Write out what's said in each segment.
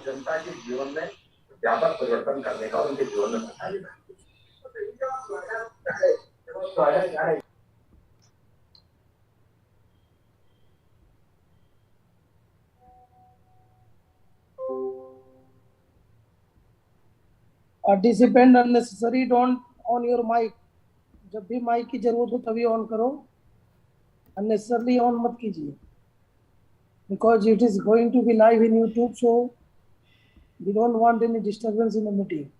जनता के जीवन में व्यापक परिवर्तन करने का उनके जीवन में Participant unnecessary don't on your mic. जब भी माइक की जरूरत हो तभी ऑन करो, unnecessarily ऑन मत कीजिए, because it is going to be live in YouTube, so we don't want any disturbance in the meeting.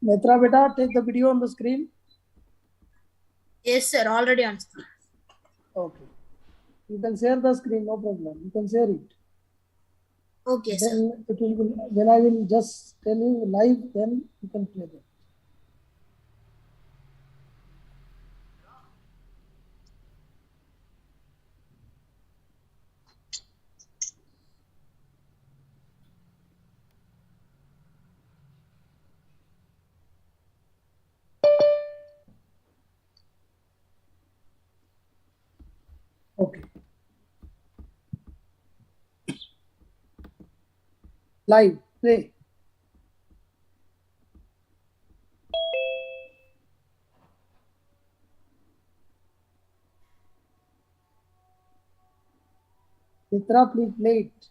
Netra beta, take the video on the screen. Yes, sir. Already on screen. Okay. You can share the screen, no problem. You can share it. Okay, sir. Then it will be, when I will just tell you live, then you can play that. Okay. Live, play. Netra, please play it.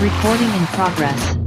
Recording in progress.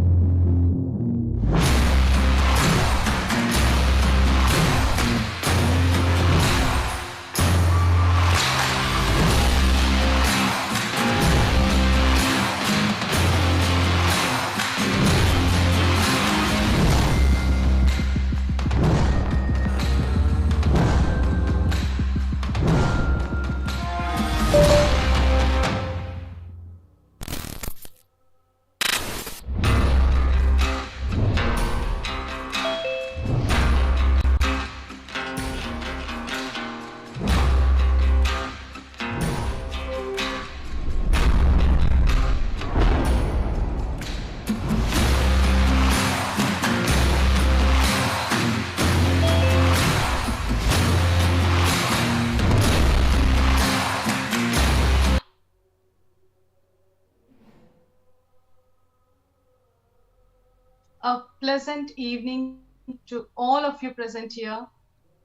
A pleasant evening to all of you present here.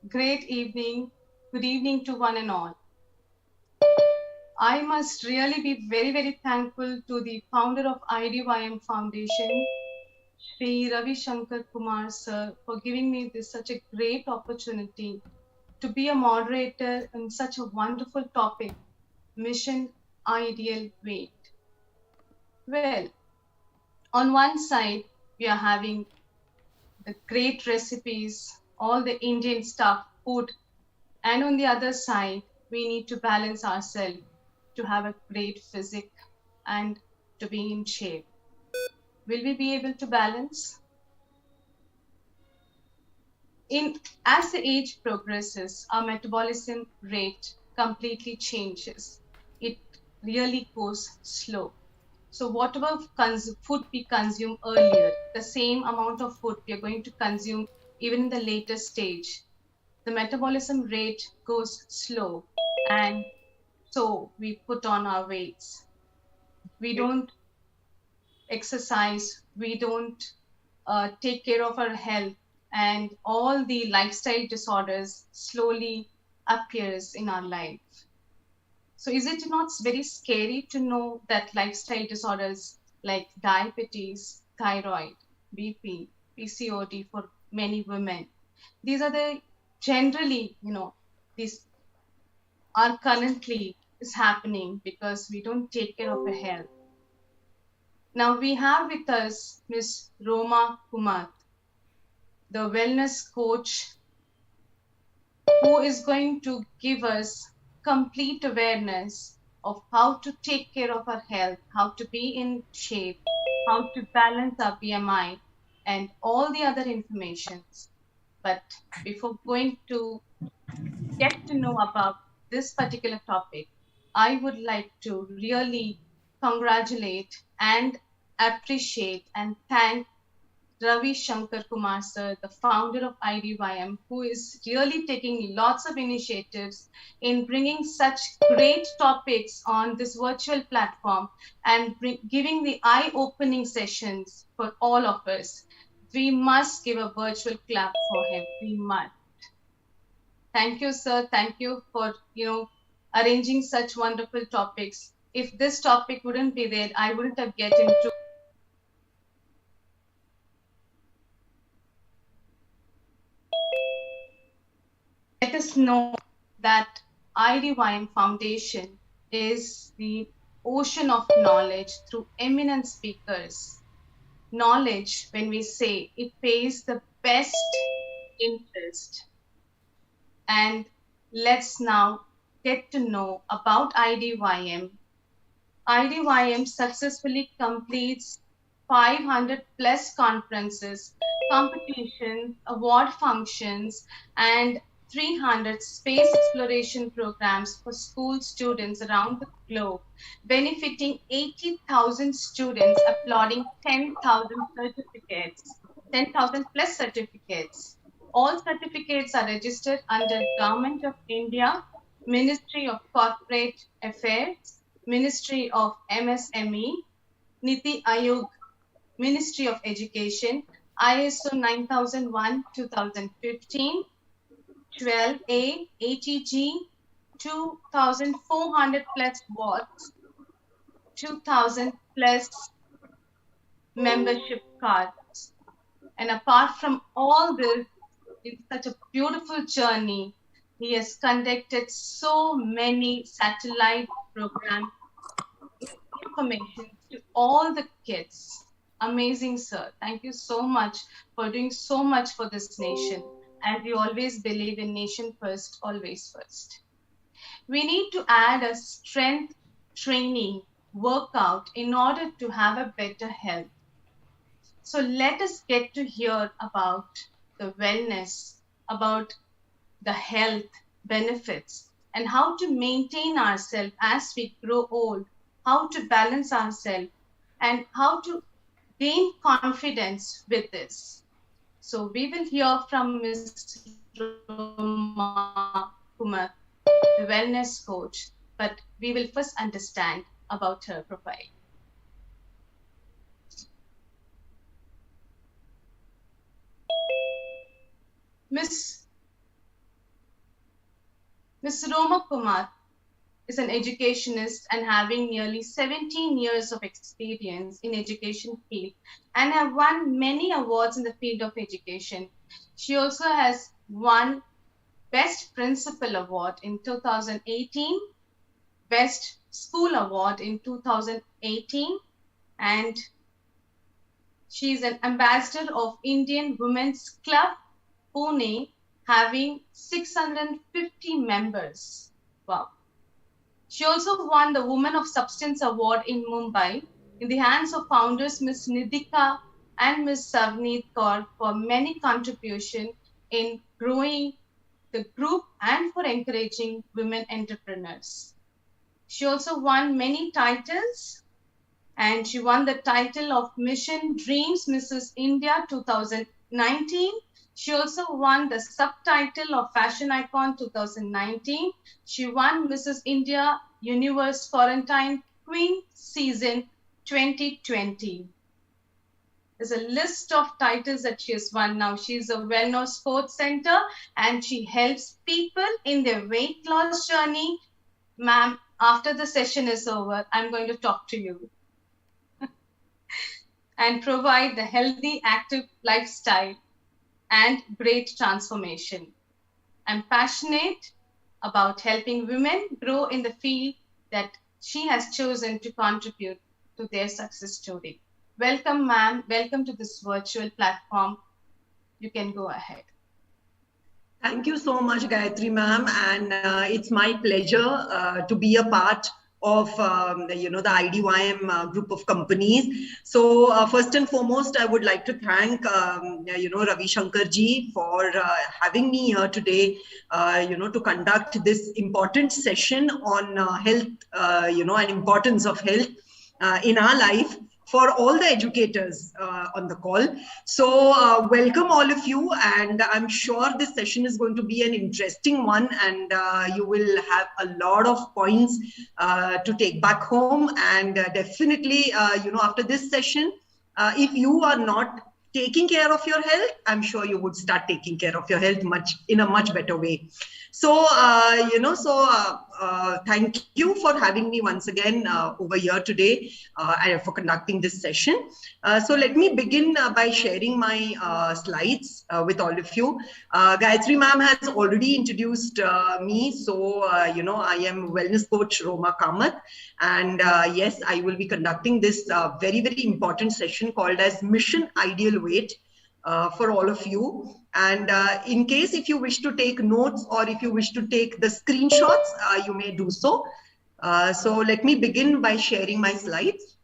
Great evening. Good evening to one and all. I must really be very, very thankful to the founder of IDYM Foundation, Shri Ravi Shankar Kumar sir, for giving me this such a great opportunity to be a moderator in such a wonderful topic, Mission Ideal Weight. Well, on one side, we are having the great recipes, all the Indian stuff, food, and on the other side, we need to balance ourselves to have a great physique and to be in shape. Will we be able to balance? As the age progresses, our metabolism rate completely changes. It really goes slow. So whatever food we consume earlier, the same amount of food we are going to consume even in the later stage, the metabolism rate goes slow, and so we put on our weights. We don't exercise, we don't take care of our health, and all the lifestyle disorders slowly appears in our life. So is it not very scary to know that lifestyle disorders like diabetes, thyroid, BP, PCOD for many women, these are the generally, these are currently is happening because we don't take care of our health. Now we have with us Miss Roma Kumar, the wellness coach, who is going to give us complete awareness of how to take care of our health, how to be in shape, how to balance our BMI, and all the other informations. But before going to get to know about this particular topic, I would like to really congratulate and appreciate and thank Ravi Shankar Kumar sir, the founder of IDYM, who is really taking lots of initiatives in bringing such great topics on this virtual platform and giving the eye-opening sessions for all of us. We must give a virtual clap for him. We must. Thank you, sir. Thank you for, arranging such wonderful topics. If this topic wouldn't be there, I wouldn't have get into. Let us know that IDYM Foundation is the ocean of knowledge through eminent speakers. Knowledge, when we say, it pays the best interest. And let's now get to know about IDYM. IDYM successfully completes 500 plus conferences, competitions, award functions, and 300 space exploration programs for school students around the globe, benefiting 80,000 students, applauding 10,000 certificates, 10,000 plus certificates. All certificates are registered under Government of India, Ministry of Corporate Affairs, Ministry of MSME, Niti Aayog, Ministry of Education, ISO 9001 2015, 12A, ATG, 2,400 plus watts, 2,000 plus membership cards. And apart from all this, it's such a beautiful journey. He has conducted so many satellite programs, information to all the kids. Amazing, sir. Thank you so much for doing so much for this nation. And we always believe in nation first, always first. We need to add a strength training workout in order to have a better health. So let us get to hear about the wellness, about the health benefits, and how to maintain ourselves as we grow old, how to balance ourselves, and how to gain confidence with this. So we will hear from Ms. Roma Kumar, the wellness coach, but we will first understand about her profile. Ms. Roma Kumar is an educationist and having nearly 17 years of experience in education field and have won many awards in the field of education. She also has won Best Principal Award in 2018, Best School Award in 2018, and she is an ambassador of Indian Women's Club, Pune, having 650 members. Wow. She also won the Woman of Substance Award in Mumbai in the hands of founders Ms. Nidhika and Ms. Savneet Kaur for many contributions in growing the group and for encouraging women entrepreneurs. She also won many titles, and she won the title of Mission Dreams Mrs. India 2019. She also won the subtitle of Fashion Icon 2019. She won Mrs. India Universe Quarantine Queen Season 2020. There's a list of titles that she has won now. She's a well-known sports center and she helps people in their weight loss journey. Ma'am, after the session is over, I'm going to talk to you and provide the healthy, active lifestyle and great transformation. I'm passionate about helping women grow in the field that she has chosen to contribute to their success story. Welcome, ma'am. Welcome to this virtual platform. You can go ahead. Thank you so much, Gayatri ma'am, and it's my pleasure to be a part of the IDYM group of companies. So first and foremost, I would like to thank Ravi Shankar ji for having me here today, to conduct this important session on health, and importance of health in our life, for all the educators on the call. So welcome all of you, and I'm sure this session is going to be an interesting one, and you will have a lot of points to take back home. And definitely, after this session, if you are not taking care of your health, I'm sure you would start taking care of your health in a much better way. So, thank you for having me once again over here today and for conducting this session. So let me begin by sharing my slides with all of you. Gayatri ma'am has already introduced me. So, I am wellness coach Roma Kamath. And yes, I will be conducting this very, very important session called as Mission Ideal Weight for all of you. And in case if you wish to take notes or if you wish to take the screenshots, you may do so. So let me begin by sharing my slides.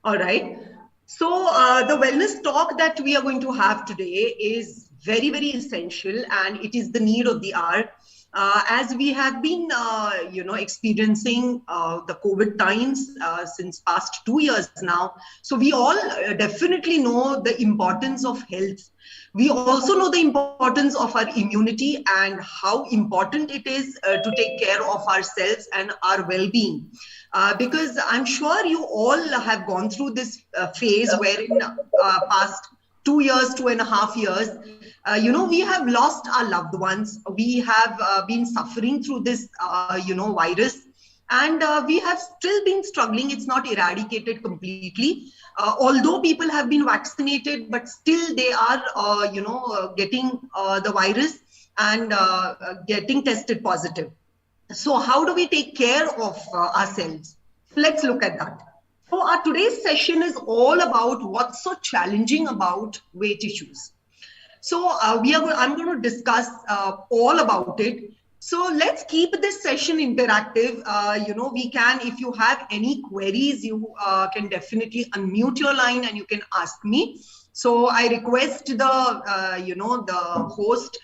All right. So the wellness talk that we are going to have today is very, very essential, and it is the need of the hour. As we have been, experiencing the COVID times since past 2 years now. So we all definitely know the importance of health. We also know the importance of our immunity and how important it is to take care of ourselves and our well-being. Because I'm sure you all have gone through this phase wherein past 2 years, 2.5 years, we have lost our loved ones. We have been suffering through this, virus, and we have still been struggling. It's not eradicated completely. Although people have been vaccinated, but still they are, getting the virus and getting tested positive. So how do we take care of ourselves? Let's look at that. So our today's session is all about what's so challenging about weight issues. So I'm going to discuss all about it. So let's keep this session interactive. We can, if you have any queries, you can definitely unmute your line and you can ask me. So I request the host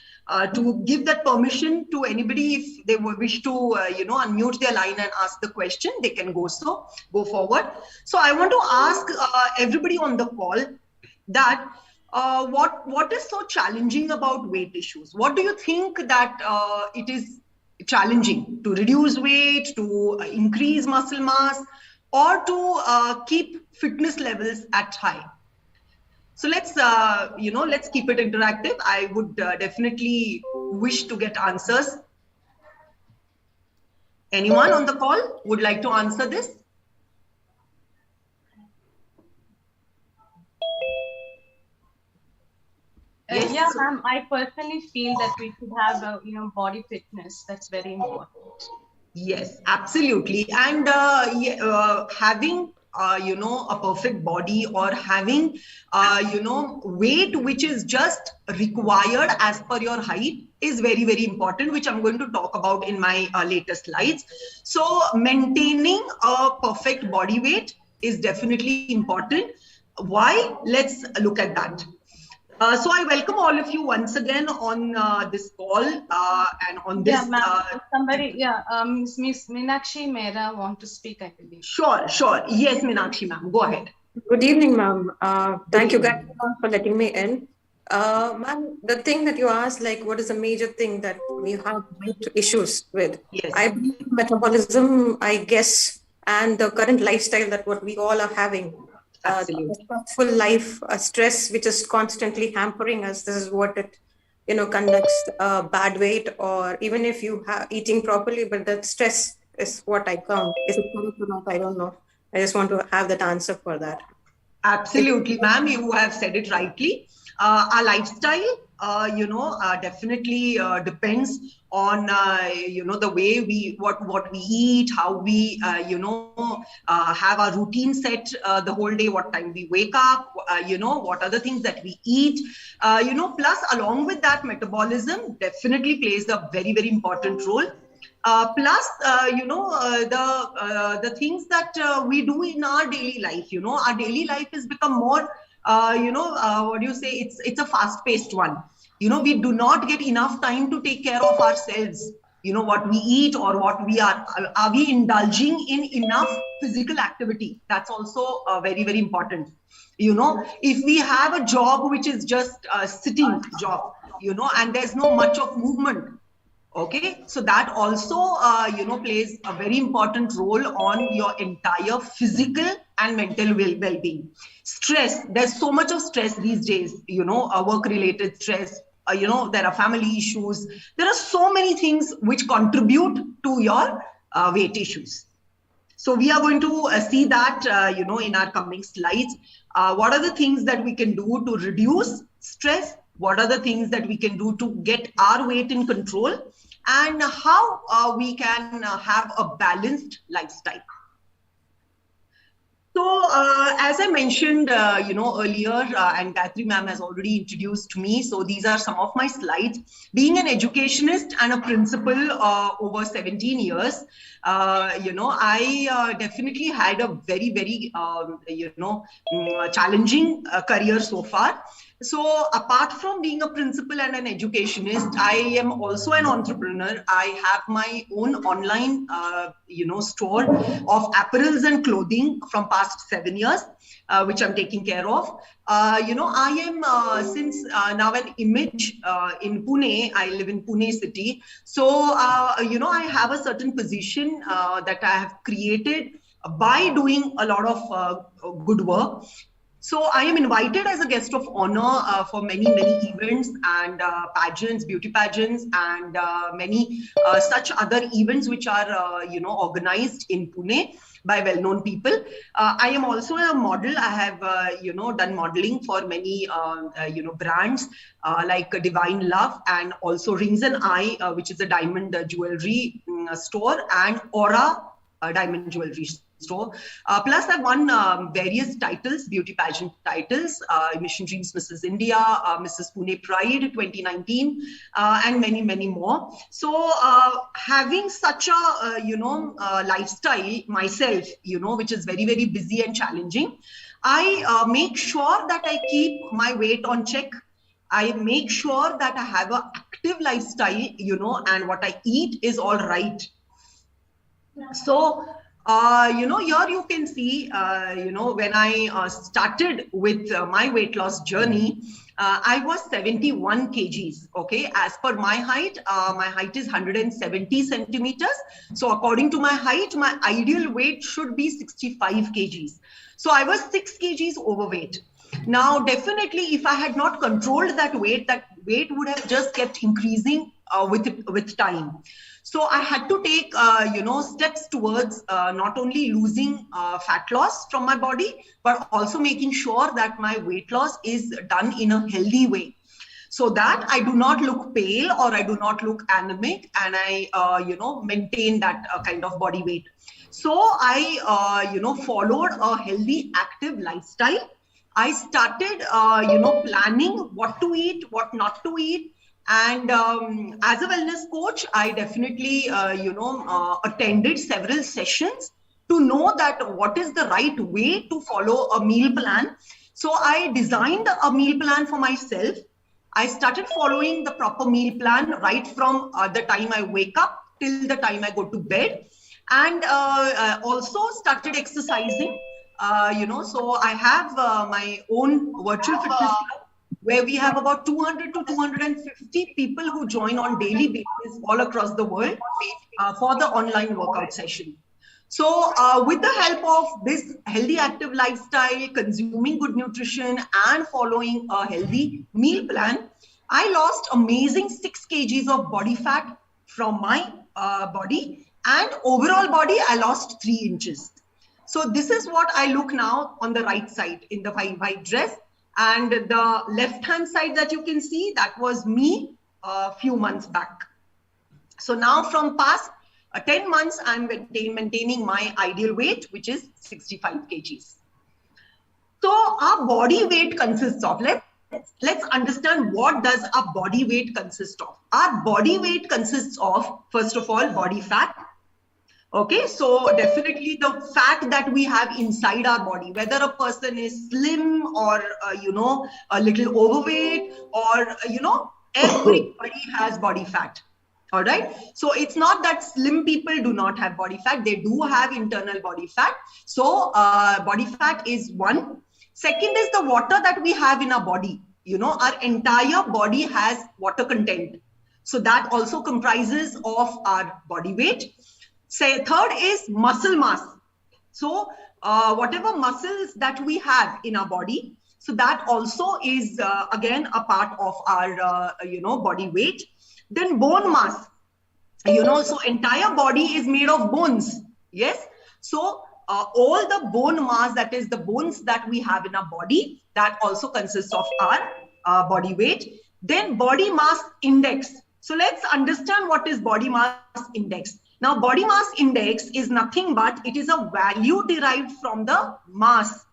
to give that permission to anybody. If they wish to, unmute their line and ask the question, they can go forward. So I want to ask everybody on the call that what is so challenging about weight issues? What do you think that it is challenging to reduce weight, to increase muscle mass, or to keep fitness levels at high? So let's keep it interactive. I would definitely wish to get answers. Anyone on the call would like to answer this? Yes. Yeah, ma'am. I personally feel that we should have body fitness. That's very important. Yes, absolutely. And having a perfect body, or having weight which is just required as per your height is very, very important, which I'm going to talk about in my later slides. So maintaining a perfect body weight is definitely important. Why? Let's look at that. So I welcome all of you once again on this call and on this. Yeah, Miss Meenakshi Mehra want to speak, I believe. Sure. Yes, Meenakshi ma'am, go ahead. Good evening, ma'am. Thank you guys for letting me in. Ma'am, the thing that you asked, like, what is the major thing that we have issues with? Yes. I believe metabolism, I guess, and the current lifestyle that what we all are having. Absolutely. Full life, stress, which is constantly hampering us. This is what it, conducts bad weight, or even if you are eating properly, but that stress is what I count. Is it correct or not? I don't know. I just want to have that answer for that. Absolutely, ma'am. You have said it rightly. Our lifestyle, definitely depends on, the way what we eat, how we, have our routine set the whole day, what time we wake up, what are the things that we eat, plus along with that, metabolism definitely plays a very, very important role. Plus, the things that we do in our daily life, our daily life has become more, what do you say? It's a fast-paced one. We do not get enough time to take care of ourselves. What we eat or what we are we indulging in enough physical activity? That's also very, very important. If we have a job which is just a sitting job, and there's no much of movement. Okay, so that also, plays a very important role on your entire physical and mental well-being. Stress, there's so much of stress these days, work-related stress, there are family issues. There are so many things which contribute to your weight issues. So we are going to see that, in our coming slides. What are the things that we can do to reduce stress? What are the things that we can do to get our weight in control? And how we can have a balanced lifestyle. So, as I mentioned, earlier, and Gayatri ma'am has already introduced me. So these are some of my slides. Being an educationist and a principal over 17 years, I definitely had a very, very, challenging career so far. So apart from being a principal and an educationist, I am also an entrepreneur. I have my own online, store of apparels and clothing from past 7 years, which I'm taking care of. I am since now an image in Pune. I live in Pune city. So, I have a certain position that I have created by doing a lot of good work. So I am invited as a guest of honor for many, many events and pageants, beauty pageants, and many such other events which are, organized in Pune by well-known people. I am also a model. I have, done modeling for many, brands like Divine Love and also Rings and Eye, which is a diamond jewelry store, and Aura diamond jewelry store. Plus, I've won various titles, beauty pageant titles, Mission Dreams Mrs. India, Mrs. Pune Pride 2019, and many, many more. So, having such a, lifestyle myself, which is very, very busy and challenging, I make sure that I keep my weight on check. I make sure that I have an active lifestyle, and what I eat is all right. So, here you can see, when I started with my weight loss journey, I was 71 kgs. Okay, as per my height is 170 centimeters. So according to my height, my ideal weight should be 65 kgs. So I was 6 kgs overweight. Now, definitely, if I had not controlled that weight would have just kept increasing with time. So I had to take, steps towards not only losing fat loss from my body, but also making sure that my weight loss is done in a healthy way, so that I do not look pale or I do not look anemic, and I, maintain that kind of body weight. So I, followed a healthy, active lifestyle. I started, planning what to eat, what not to eat. And as a wellness coach, I definitely, attended several sessions to know that what is the right way to follow a meal plan. So I designed a meal plan for myself. I started following the proper meal plan right from the time I wake up till the time I go to bed. And also started exercising, so I have my own virtual fitness club, where we have about 200 to 250 people who join on daily basis all across the world for the online workout session. So with the help of this healthy, active lifestyle, consuming good nutrition and following a healthy meal plan, I lost amazing 6 kgs of body fat from my body, and overall body, I lost 3 inches. So this is what I look now on the right side in the white dress, and the left hand side that you can see, that was me a few months back. So now from past 10 months, I'm maintaining my ideal weight, which is 65 kgs. So our body weight consists of, let's understand what does our body weight consist of. Our body weight consists of, first of all, body fat. Okay, so definitely the fat that we have inside our body, whether a person is slim or, a little overweight or, everybody has body fat. All right. So it's not that slim people do not have body fat. They do have internal body fat. So body fat is one. Second is the water that we have in our body. Our entire body has water content. So that also comprises of our body weight. Third is muscle mass. So whatever muscles that we have in our body, so that also is again a part of our body weight. Then bone mass, so entire body is made of bones. Yes. So all the bone mass, that is the bones that we have in our body, that also consists of our body weight. Then body mass index. So let's understand what is body mass index. Now, body mass index is nothing but it is a value derived from the mass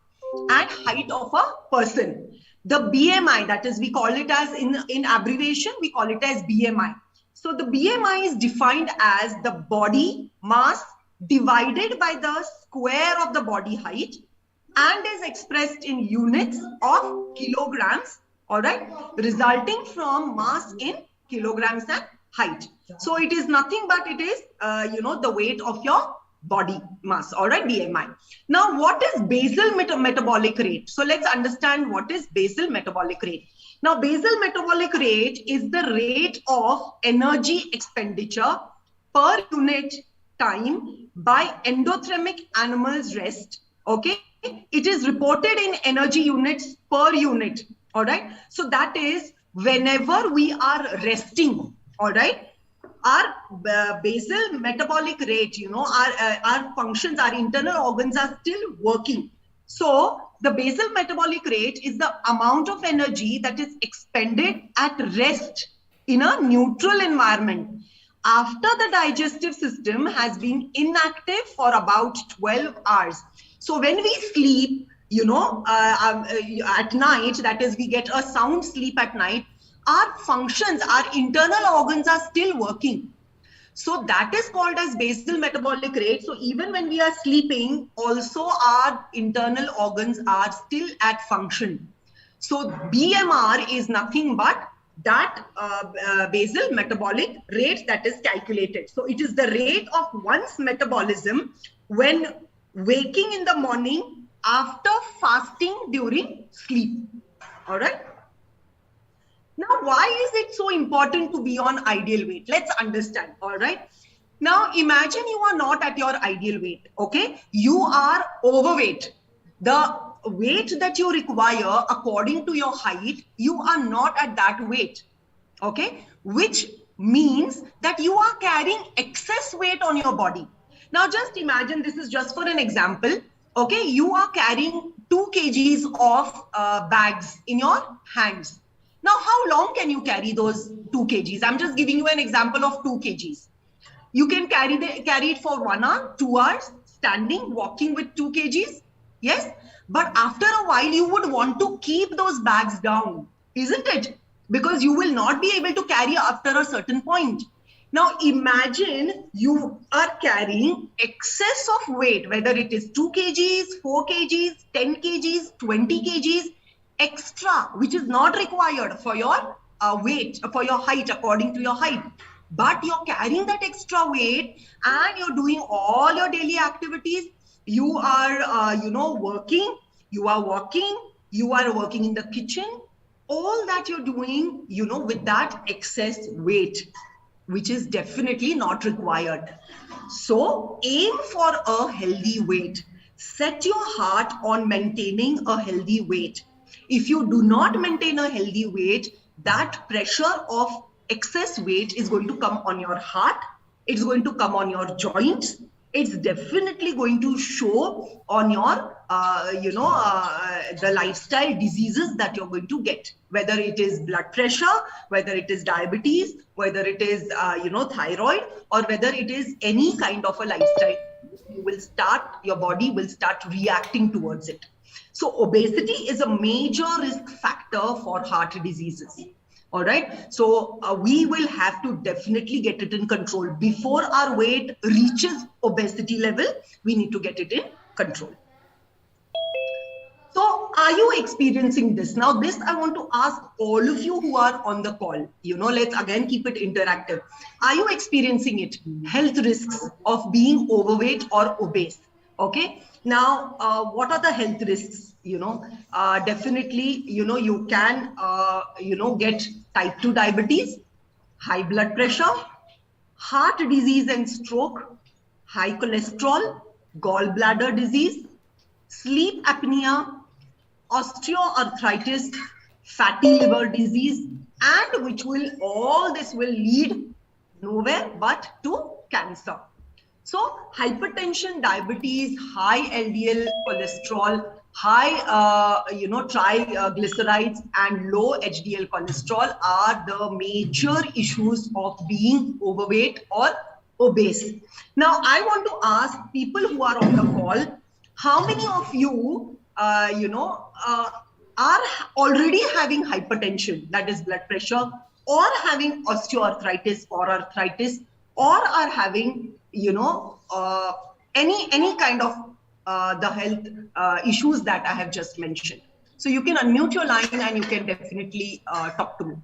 and height of a person. The BMI, that is, we call it as in abbreviation, we call it as BMI. So the BMI is defined as the body mass divided by the square of the body height and is expressed in units of kilograms, all right, resulting from mass in kilograms and height. So it is nothing but it is, the weight of your body mass, all right, BMI. Now, what is basal metabolic rate? So let's understand what is basal metabolic rate. Now, basal metabolic rate is the rate of energy expenditure per unit time by endothermic animals rest. Okay, it is reported in energy units per unit. All right, so that is whenever we are resting. All right, our basal metabolic rate, our functions, our internal organs are still working. So the basal metabolic rate is the amount of energy that is expended at rest in a neutral environment after the digestive system has been inactive for about 12 hours. So when we sleep, at night, that is, we get a sound sleep at night, our functions, our internal organs are still working. So that is called as basal metabolic rate. So even when we are sleeping, also our internal organs are still at function. So BMR is nothing but that basal metabolic rate that is calculated. So it is the rate of one's metabolism when waking in the morning after fasting during sleep. All right. Now, why is it so important to be on ideal weight? Let's understand. All right. Now, imagine you are not at your ideal weight. Okay. You are overweight. The weight that you require according to your height, you are not at that weight. Okay. Which means that you are carrying excess weight on your body. Now, just imagine, this is just for an example. Okay. You are carrying 2 kgs of bags in your hands. Now, how long can you carry those 2 kgs? I'm just giving you an example of 2 kgs. You can carry it for 1 hour, 2 hours, standing, walking with 2 kgs. Yes. But after a while, you would want to keep those bags down, isn't it? Because you will not be able to carry after a certain point. Now, imagine you are carrying excess of weight, whether it is 2 kgs, 4 kgs, 10 kgs, 20 kgs, extra, which is not required for your weight, for your height, according to your height. But you're carrying that extra weight and you're doing all your daily activities. You are, working, you are walking, you are working in the kitchen. All that you're doing, with that excess weight, which is definitely not required. So aim for a healthy weight. Set your heart on maintaining a healthy weight. If you do not maintain a healthy weight, that pressure of excess weight is going to come on your heart. It's going to come on your joints. it's definitely going to show on your, the lifestyle diseases that you're going to get, whether it is blood pressure, whether it is diabetes, whether it is, thyroid, or whether it is any kind of a lifestyle. Your body will start reacting towards it. So obesity is a major risk factor for heart diseases. All right. So we will have to definitely get it in control. Before our weight reaches obesity level, we need to get it in control. So are you experiencing this? Now, this I want to ask all of you who are on the call. Let's again keep it interactive. Are you experiencing it? Health risks of being overweight or obese? Okay. Now, what are the health risks? Definitely, you can, get type 2 diabetes, high blood pressure, heart disease and stroke, high cholesterol, gallbladder disease, sleep apnea, osteoarthritis, fatty liver disease, and all this will lead nowhere but to cancer. So hypertension, diabetes, high LDL cholesterol, high triglycerides and low HDL cholesterol are the major issues of being overweight or obese. Now I want to ask people who are on the call, how many of you are already having hypertension, that is blood pressure, or having osteoarthritis or arthritis, or are having any kind of the health issues that I have just mentioned? So you can unmute your line and you can definitely talk to me.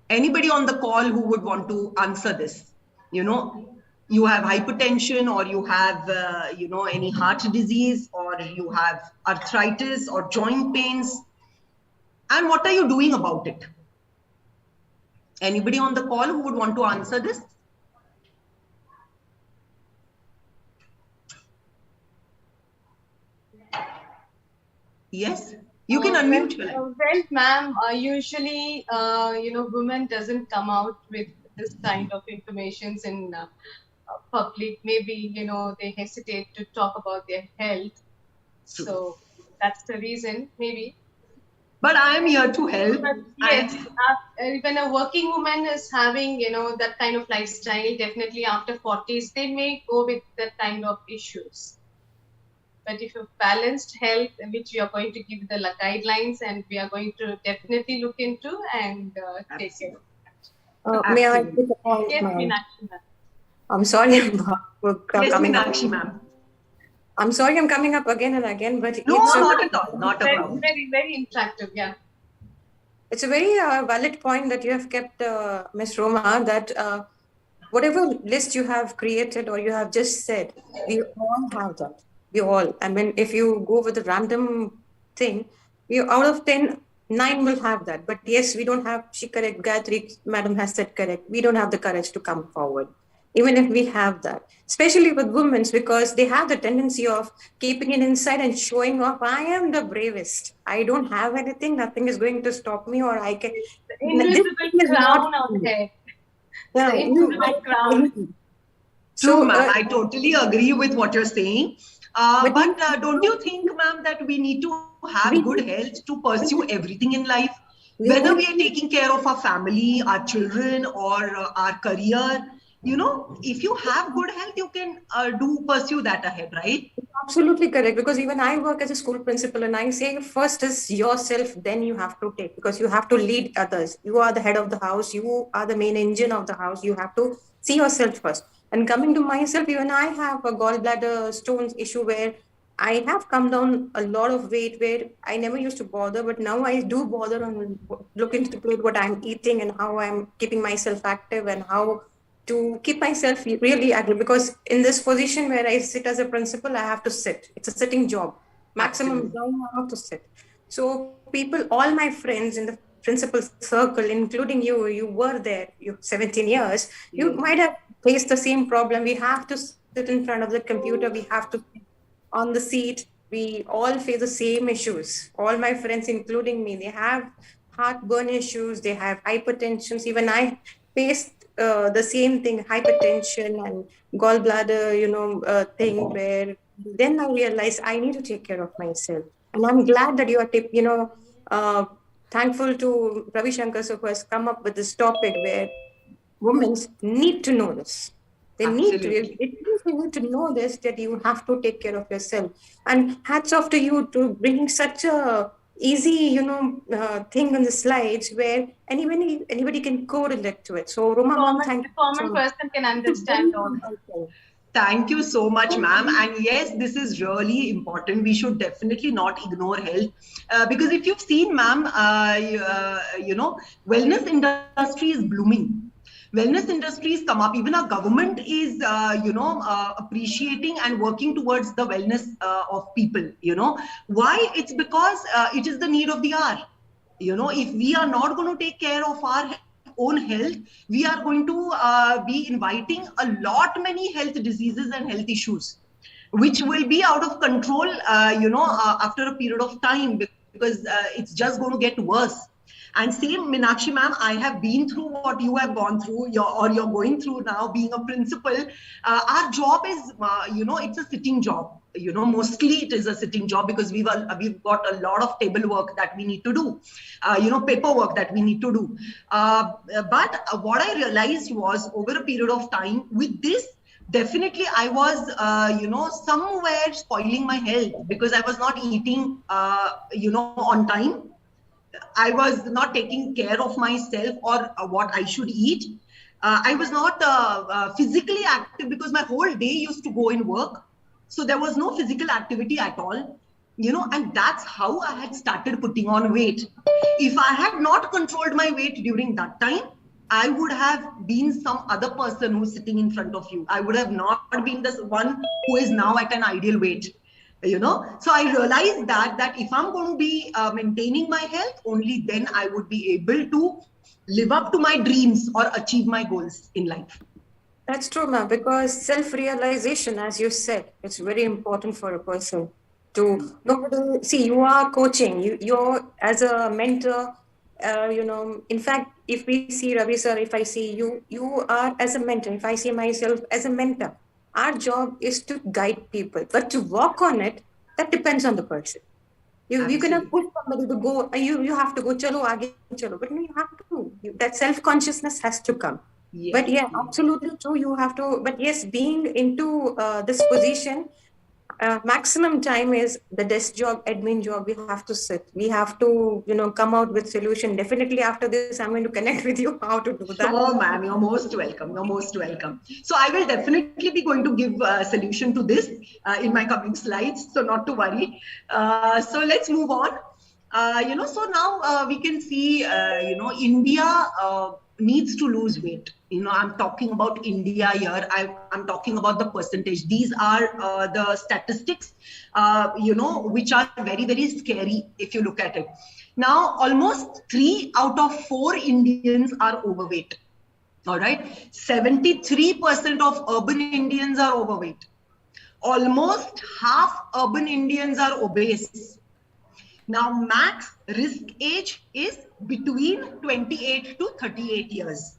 Anybody on the call who would want to answer this? You have hypertension, or you have any heart disease, or you have arthritis or joint pains, and what are you doing about it? Anybody on the call who would want to answer this? Yes, you can unmute your line. Well, ma'am, usually, women doesn't come out with this kind of information in public. Maybe, they hesitate to talk about their health. True. So that's the reason, maybe. But I am here to help. But yes, when a working woman is having, that kind of lifestyle, definitely after 40s, they may go with that kind of issues. But if you've balanced health, which we are going to give the guidelines, and we are going to definitely look into and take care of that. May I take a point, Yes, ma'am? Meenakshi, ma'am. I'm sorry Yes, coming up. Meenakshi, ma'am. I'm sorry I'm coming up again and again, but No, it's not at all. Not a Very, problem. very, very interactive. Yeah. It's a very valid point that you have kept, Ms. Roma, that whatever list you have created or you have just said, we all have that. We all. I mean, if you go with a random thing, out of 10, 9 will have that. But yes, we don't have, she correct, Gayatri, madam has said correct, we don't have the courage to come forward. Even if we have that, especially with women, because they have the tendency of keeping it inside and showing off, I am the bravest. I don't have anything, nothing is going to stop me, or I can. The invisible crown out there. Yeah, The invisible crown. True, ma'am. I totally agree with what you're saying. But don't you think, ma'am, that we need to have good health to pursue everything in life? Whether we are taking care of our family, our children, or our career, if you have good health, you can pursue that ahead, right? Absolutely correct. Because even I work as a school principal, and I say first is yourself, then you have to take, because you have to lead others. You are the head of the house. You are the main engine of the house. You have to see yourself first. And coming to myself, even I have a gallbladder stones issue where I have come down a lot of weight, where I never used to bother, but now I do bother and look into what I'm eating and how I'm keeping myself active and how to keep myself really active. Because in this position where I sit as a principal, I have to sit. It's a sitting job. Maximum time I have to sit. So people, all my friends in the principal circle, including you were there, you 17 years, you might have faced the same problem. We have to sit in front of the computer. We have to sit on the seat. We all face the same issues. All my friends, including me, they have heartburn issues. They have hypertension. Even I faced the same thing, hypertension and gallbladder, thing where then I realized I need to take care of myself. And I'm glad that you are, thankful to Ravi Shankar sir, who has come up with this topic where women need to know this. They need to. Absolutely. It means they need to know this, that you have to take care of yourself. And hats off to you to bringing such a easy, thing on the slides where anybody can correlate to it. So, Roma, ma'am, thank you so Common much. person can understand all this. Thank you so much, ma'am. And yes, this is really important. We should definitely not ignore health because if you've seen, ma'am, wellness industry is blooming. Wellness industries come up. Even our government is, appreciating and working towards the wellness of people. Why? It's because it is the need of the hour. If we are not going to take care of our own health, we are going to be inviting a lot many health diseases and health issues, which will be out of control, after a period of time, because it's just going to get worse. And same, Meenakshi ma'am, I have been through what you have gone through, you're going through now, being a principal. Our job is, it's a sitting job. Mostly it is a sitting job because we've got a lot of table work that we need to do, paperwork that we need to do. But what I realized was over a period of time with this, definitely I was, somewhere spoiling my health because I was not eating, on time. I was not taking care of myself or what I should eat. I was not physically active because my whole day used to go in work. So there was no physical activity at all, and that's how I had started putting on weight. If I had not controlled my weight during that time, I would have been some other person who's sitting in front of you. I would have not been the one who is now at an ideal weight. So I realized that if I'm going to be maintaining my health, only then I would be able to live up to my dreams or achieve my goals in life. That's true, ma'am, because self-realization, as you said, it's very important for a person to know. See, you are coaching, you're as a mentor, in fact, if we see Ravi sir, if I see you, you are as a mentor. If I see myself as a mentor, our job is to guide people, but to walk on it, that depends on the person. You cannot push somebody to go, you have to go, chalo, aage chalo, but no, you have to, that self-consciousness has to come. Yes. But yeah, absolutely true. You have to, but yes, being into this position, maximum time is the desk job, admin job. We have to sit. We have to, come out with solution. Definitely after this, I'm going to connect with you how to do that. Oh, ma'am, you're most welcome. You're most welcome. So I will definitely be going to give a solution to this in my coming slides. So not to worry. So let's move on. So now we can see, India needs to lose weight. I'm talking about India here. I'm talking about the percentage. These are the statistics, which are very, very scary if you look at it. Now, almost 3 out of 4 Indians are overweight. All right. 73% of urban Indians are overweight. Almost half urban Indians are obese. Now, max risk age is between 28 to 38 years.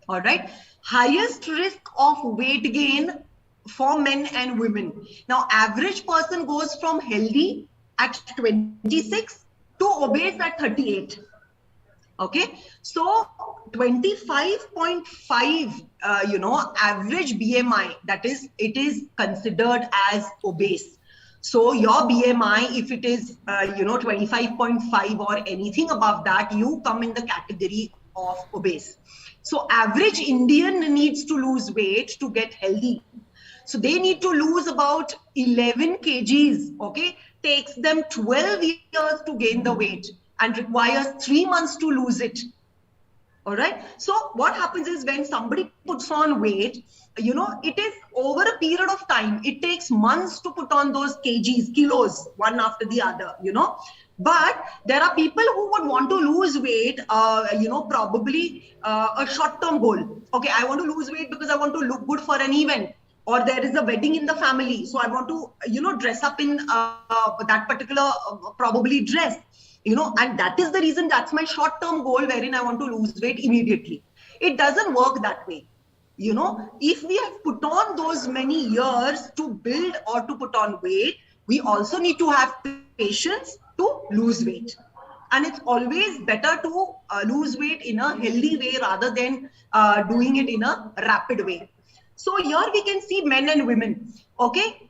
All right. Highest risk of weight gain for men and women. Now, average person goes from healthy at 26 to obese at 38. Okay. So 25.5, average BMI, that is, it is considered as obese. So your BMI, if it is, 25.5 or anything above that, you come in the category of obese. So average Indian needs to lose weight to get healthy. So they need to lose about 11 kgs, okay? Takes them 12 years to gain the weight and requires 3 months to lose it. All right. So what happens is when somebody puts on weight, it is over a period of time. It takes months to put on those kgs, kilos, one after the other, But there are people who would want to lose weight, probably a short-term goal. Okay, I want to lose weight because I want to look good for an event, or there is a wedding in the family. So I want to, dress up in that particular probably dress, and that is the reason, that's my short-term goal wherein I want to lose weight immediately. It doesn't work that way. You know, if we have put on those many years to build or to put on weight, we also need to have patience to lose weight. And it's always better to lose weight in a healthy way rather than doing it in a rapid way. So here we can see men and women. Okay,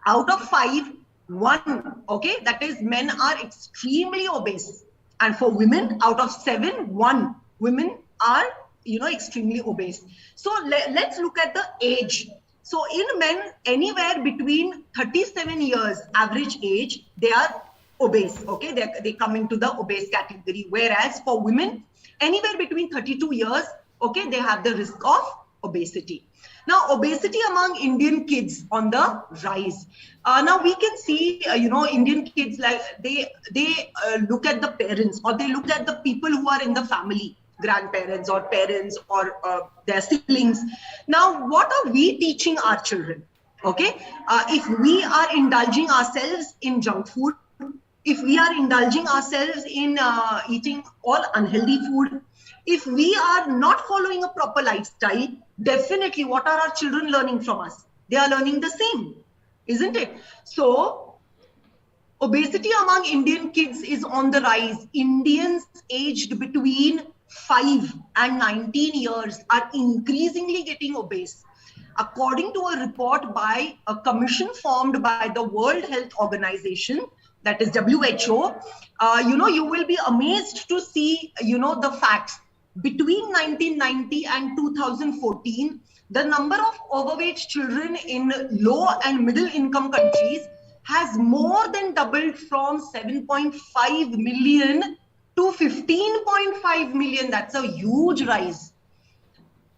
out of 5, 1, okay, that is men are extremely obese, and for women, out of 7, 1 women are, you know, extremely obese. So let's look at the age. So in men, anywhere between 37 years average age, they are obese. Okay, they come into the obese category. Whereas for women, anywhere between 32 years, okay, they have the risk of obesity. Now, obesity among Indian kids on the rise. Now we can see, you know, Indian kids, like they look at the parents, or they look at the people who are in the family, grandparents or parents or their siblings. Now, what are we teaching our children? Okay, if we are indulging ourselves in junk food, if we are indulging ourselves in eating all unhealthy food, if we are not following a proper lifestyle, definitely what are our children learning from us? They are learning the same, isn't it? So obesity among Indian kids is on the rise. Indians aged between 5 and 19 years are increasingly getting obese. According to a report by a commission formed by the World Health Organization, that is WHO, you know, you will be amazed to see, you know, the facts. Between 1990 and 2014, the number of overweight children in low and middle income countries has more than doubled from 7.5 million to 15.5 million. That's a huge rise.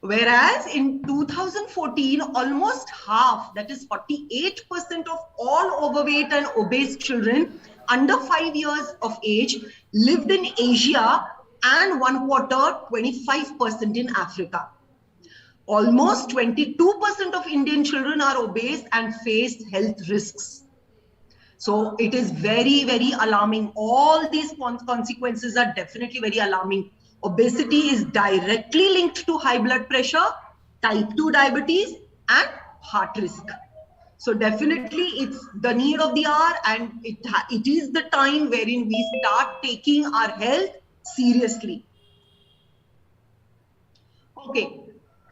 Whereas in 2014, almost half, that is 48% of all overweight and obese children under 5 years of age lived in Asia, and 1/4, 25% in Africa. Almost 22% of Indian children are obese and face health risks. So it is very, very alarming. All these consequences are definitely very alarming. Obesity is directly linked to high blood pressure, type 2 diabetes, and heart risk. So definitely it's the need of the hour, and it is the time wherein we start taking our health seriously. Okay,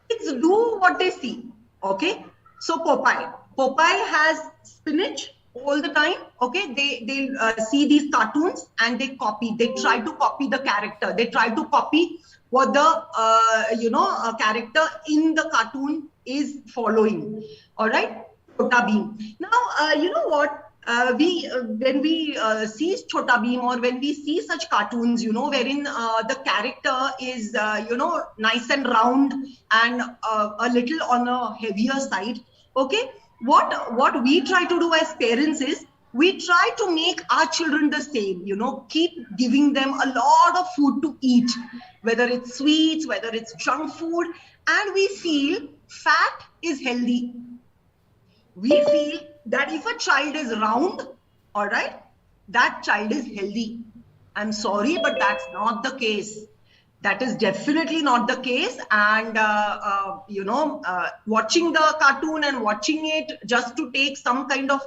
kids do what they see. Okay, so Popeye has spinach all the time. Okay, they see these cartoons and they copy. They try to copy the character. They try to copy what the character in the cartoon is following. All right, Chota Bheem. Now you know what? When we see Chota Bheem, or when we see such cartoons, you know, wherein the character is, nice and round and a little on a heavier side. Okay, what we try to do as parents is we try to make our children the same, you know, keep giving them a lot of food to eat, whether it's sweets, whether it's junk food, and we feel fat is healthy. We feel that if a child is round, all right, that child is healthy. I'm sorry, but that's not the case. That is definitely not the case. And, watching the cartoon and watching it just to take some kind of,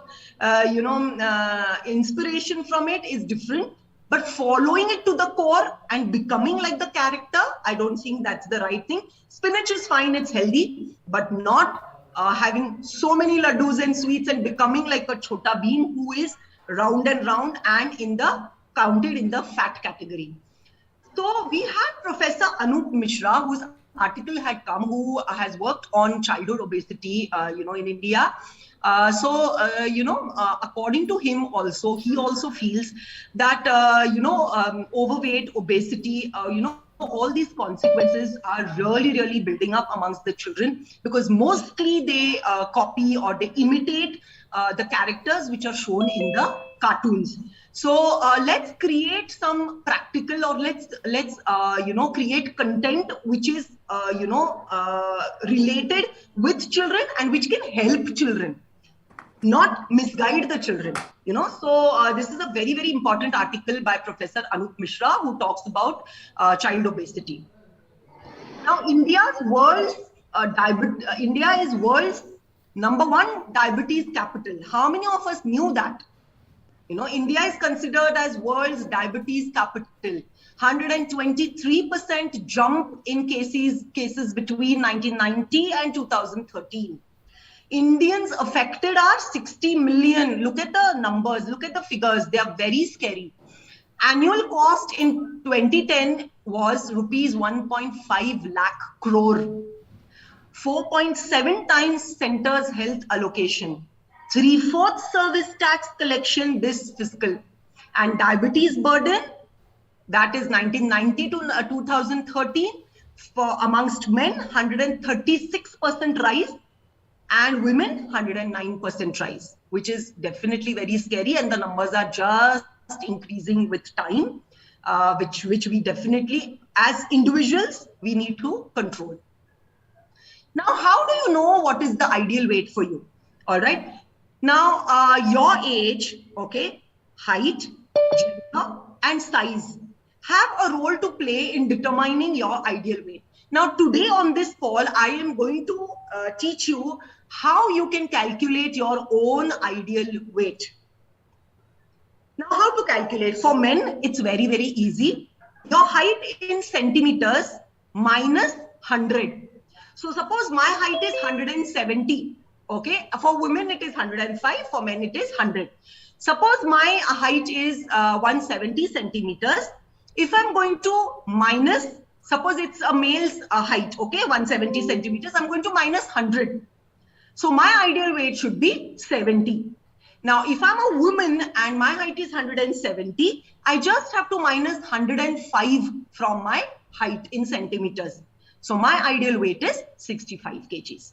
inspiration from it is different. But following it to the core and becoming like the character, I don't think that's the right thing. Spinach is fine, it's healthy, but not having so many laddus and sweets and becoming like a Chota Bheem who is round and round and counted in the fat category. So we had Professor Anup Mishra, whose article had come, who has worked on childhood obesity, in India. According to him also, he also feels that, overweight, obesity, all these consequences are really, really building up amongst the children, because mostly they copy or they imitate the characters which are shown in the cartoons. So let's create some practical, or let's create content which is related with children and which can help children, not misguide the children, So this is a very, very important article by Professor Anup Mishra, who talks about child obesity. Now, India is world's #1 diabetes capital. How many of us knew that? India is considered as world's diabetes capital. 123% jump in cases between 1990 and 2013. Indians affected are 60 million. Look at the numbers, look at the figures. They are very scary. Annual cost in 2010 was rupees 1.5 lakh crore. 4.7 times center's health allocation. 3/4 service tax collection this fiscal. And diabetes burden, that is 1990 to 2013, for amongst men, 136% rise, and women, 109% rise, which is definitely very scary. And the numbers are just increasing with time, which we definitely, as individuals, we need to control. Now, how do you know what is the ideal weight for you? All right. Now, your age, okay, height, gender, and size have a role to play in determining your ideal weight. Now, today on this call, I am going to teach you how you can calculate your own ideal weight. Now, how to calculate? For men, it's very, very easy. Your height in centimeters minus 100. So suppose my height is 170. Okay, for women it is 105, for men it is 100. Suppose my height is 170 centimeters. If I'm going to minus, suppose it's a male's height, okay, 170 centimeters, I'm going to minus 100. So my ideal weight should be 70. Now, if I'm a woman and my height is 170, I just have to minus 105 from my height in centimeters. So my ideal weight is 65 kgs.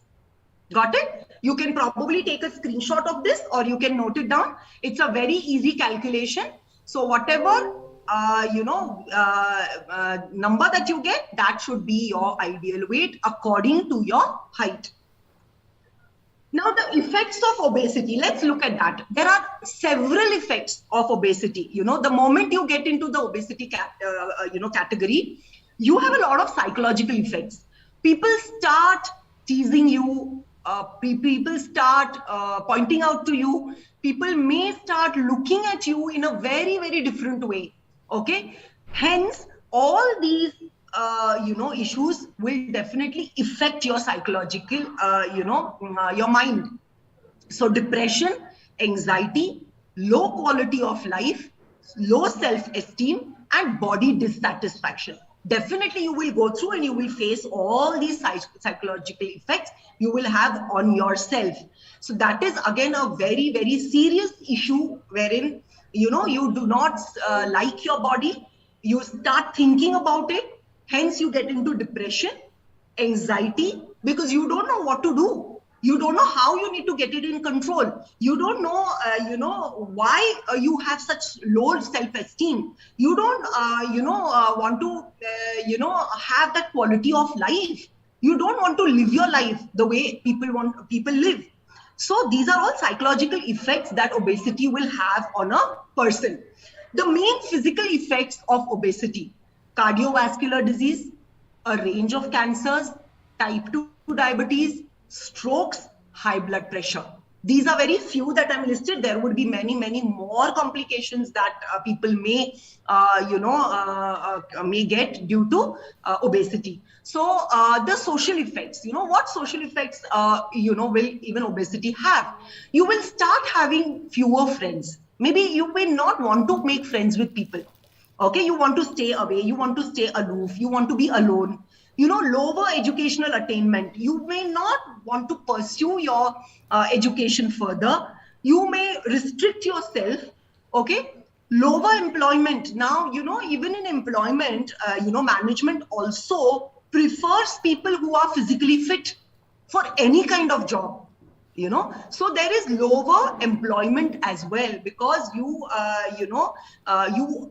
Got it? You can probably take a screenshot of this or you can note it down. It's a very easy calculation. So whatever, number that you get, that should be your ideal weight according to your height. Now, the effects of obesity, let's look at that. There are several effects of obesity. The moment you get into the obesity category, you have a lot of psychological effects. People start teasing you. People start pointing out to you. People may start looking at you in a very, very different way. Okay. Hence, all these, issues will definitely affect your psychological, your mind. So depression, anxiety, low quality of life, low self-esteem, and body dissatisfaction. Definitely you will go through and you will face all these psychological effects you will have on yourself. So that is again a very, very serious issue wherein, you do not like your body. You start thinking about it. Hence you get into depression, anxiety, because you don't know what to do. You don't know how you need to get it in control. You don't know, why you have such low self-esteem. You don't, want to, have that quality of life. You don't want to live your life the way people live. So these are all psychological effects that obesity will have on a person. The main physical effects of obesity: cardiovascular disease, a range of cancers, type 2 diabetes, strokes, high blood pressure. These are very few that I'm listed. There would be many, many more complications that people may, may get due to obesity. So the social effects, what social effects, will even obesity have? You will start having fewer friends. Maybe you may not want to make friends with people. Okay, you want to stay away, you want to stay aloof, you want to be alone. Lower educational attainment. You may not want to pursue your education further. You may restrict yourself. Okay. Lower employment. Now, even in employment, management also prefers people who are physically fit for any kind of job. So there is lower employment as well, because you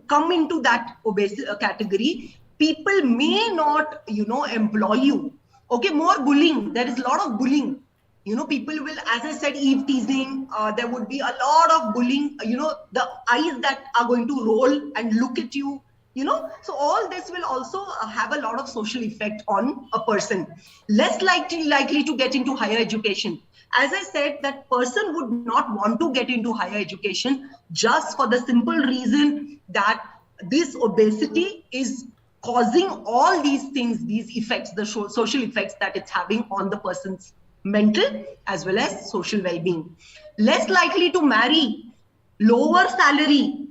come into that obese category. People may not, employ you. Okay, more bullying. There is a lot of bullying. People will, as I said, eve teasing. There would be a lot of bullying. The eyes that are going to roll and look at you. So all this will also have a lot of social effect on a person. Less likely to get into higher education. As I said, that person would not want to get into higher education just for the simple reason that this obesity is causing all these things, these effects, the social effects that it's having on the person's mental as well as social well-being. Less likely to marry, lower salary,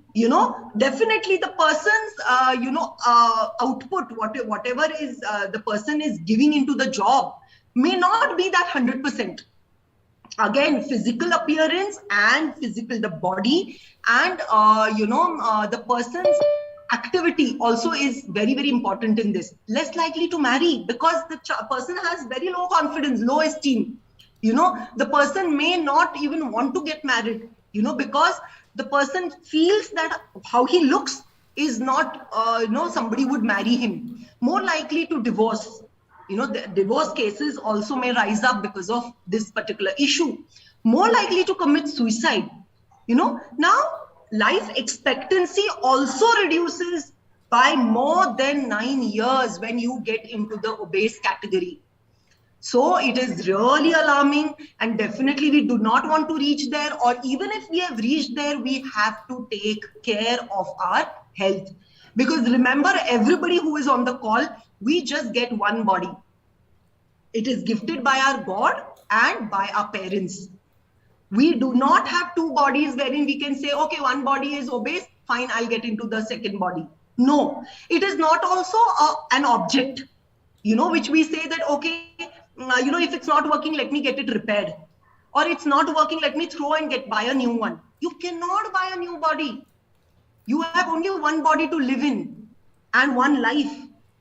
definitely the person's, output, whatever is the person is giving into the job may not be that 100%. Again, physical appearance and the body and, the person's activity also is very, very important in this. Less likely to marry because the person has very low confidence, low esteem. The person may not even want to get married, because the person feels that how he looks is not, somebody would marry him. More likely to divorce. The divorce cases also may rise up because of this particular issue. More likely to commit suicide. Now life expectancy also reduces by more than 9 years when you get into the obese category. So it is really alarming, and definitely we do not want to reach there, or even if we have reached there, we have to take care of our health. Because remember, everybody who is on the call, we just get one body. It is gifted by our God and by our parents. We do not have two bodies wherein we can say, okay, one body is obese, fine, I'll get into the second body. No, it is not also an object, which we say that, okay, if it's not working, let me get it repaired. Or it's not working, let me throw and buy a new one. You cannot buy a new body. You have only one body to live in and one life.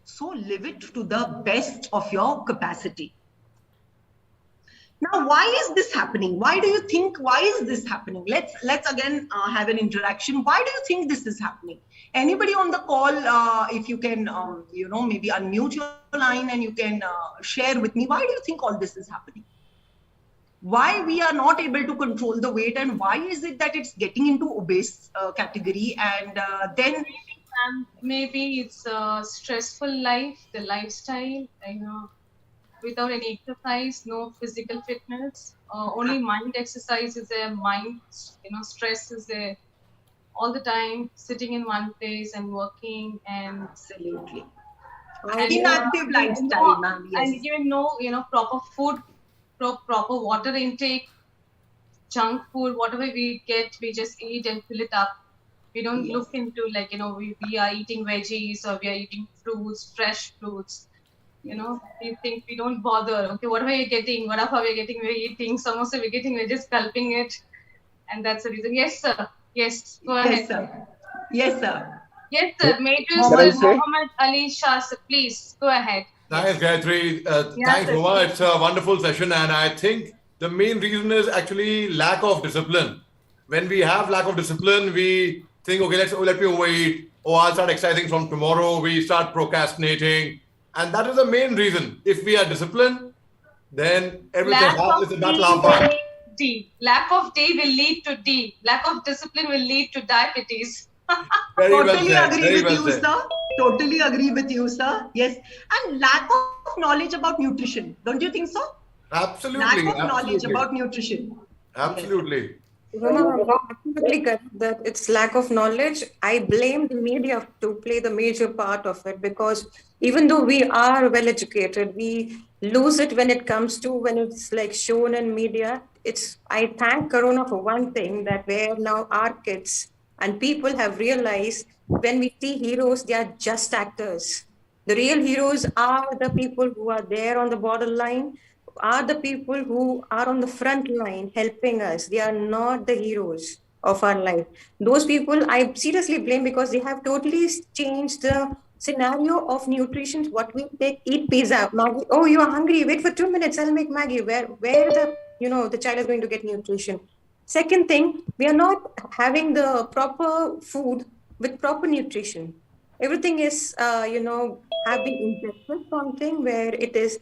So live it to the best of your capacity. Now, why is this happening? Why is this happening? Let's again have an interaction. Why do you think this is happening? Anybody on the call, if you can, maybe unmute your line and you can share with me, why do you think all this is happening? Why we are not able to control the weight, and why is it that it's getting into obese category? And then maybe it's a stressful life, the lifestyle, without any exercise, no physical fitness, only mind exercise is there, mind, stress is there, all the time sitting in one place and working and absolutely. And inactive lifestyle, ma'am. Yes. And even proper food, proper water intake, junk food, whatever we get, we just eat and fill it up. We don't look into we are eating veggies or we are eating fruits, fresh fruits. We think we don't bother. Okay, what are we getting? What are we getting? We're eating. Samosa we're getting. We're just gulping it. And that's the reason. Yes, sir. Yes, go ahead. Yes, sir. Yes, sir. Yes, sir. Muhammad Ali Shah, sir, please go ahead. Thanks, Gayatri. Thanks, Uma. It's a wonderful session. And I think the main reason is actually lack of discipline. When we have lack of discipline, we think, okay, let me overeat. Oh, I'll start exercising from tomorrow. We start procrastinating. And that is the main reason. If we are disciplined, then everything happens in that lava. D. Lack of D will lead to D. Lack of discipline will lead to diabetes. Totally agree with you, sir. Totally agree with you, sir. Yes. And lack of knowledge about nutrition. Don't you think so? Absolutely. Lack of knowledge about nutrition. Absolutely. Absolutely correct that it's lack of knowledge. I blame the media to play the major part of it, because even though we are well educated, we lose it when it's like shown in media. I thank Corona for one thing, that where now our kids and people have realized when we see heroes, they are just actors. The real heroes are the people who are there on the borderline, are the people who are on the front line helping us. They are not the heroes of our life. Those people I seriously blame, because they have totally changed the scenario of nutrition. What we take, eat pizza, Maggie. Oh, you are hungry, wait for 2 minutes, I'll make Maggie. Where the child is going to get nutrition. Second thing, we are not having the proper food with proper nutrition. Everything is have been injected something where it is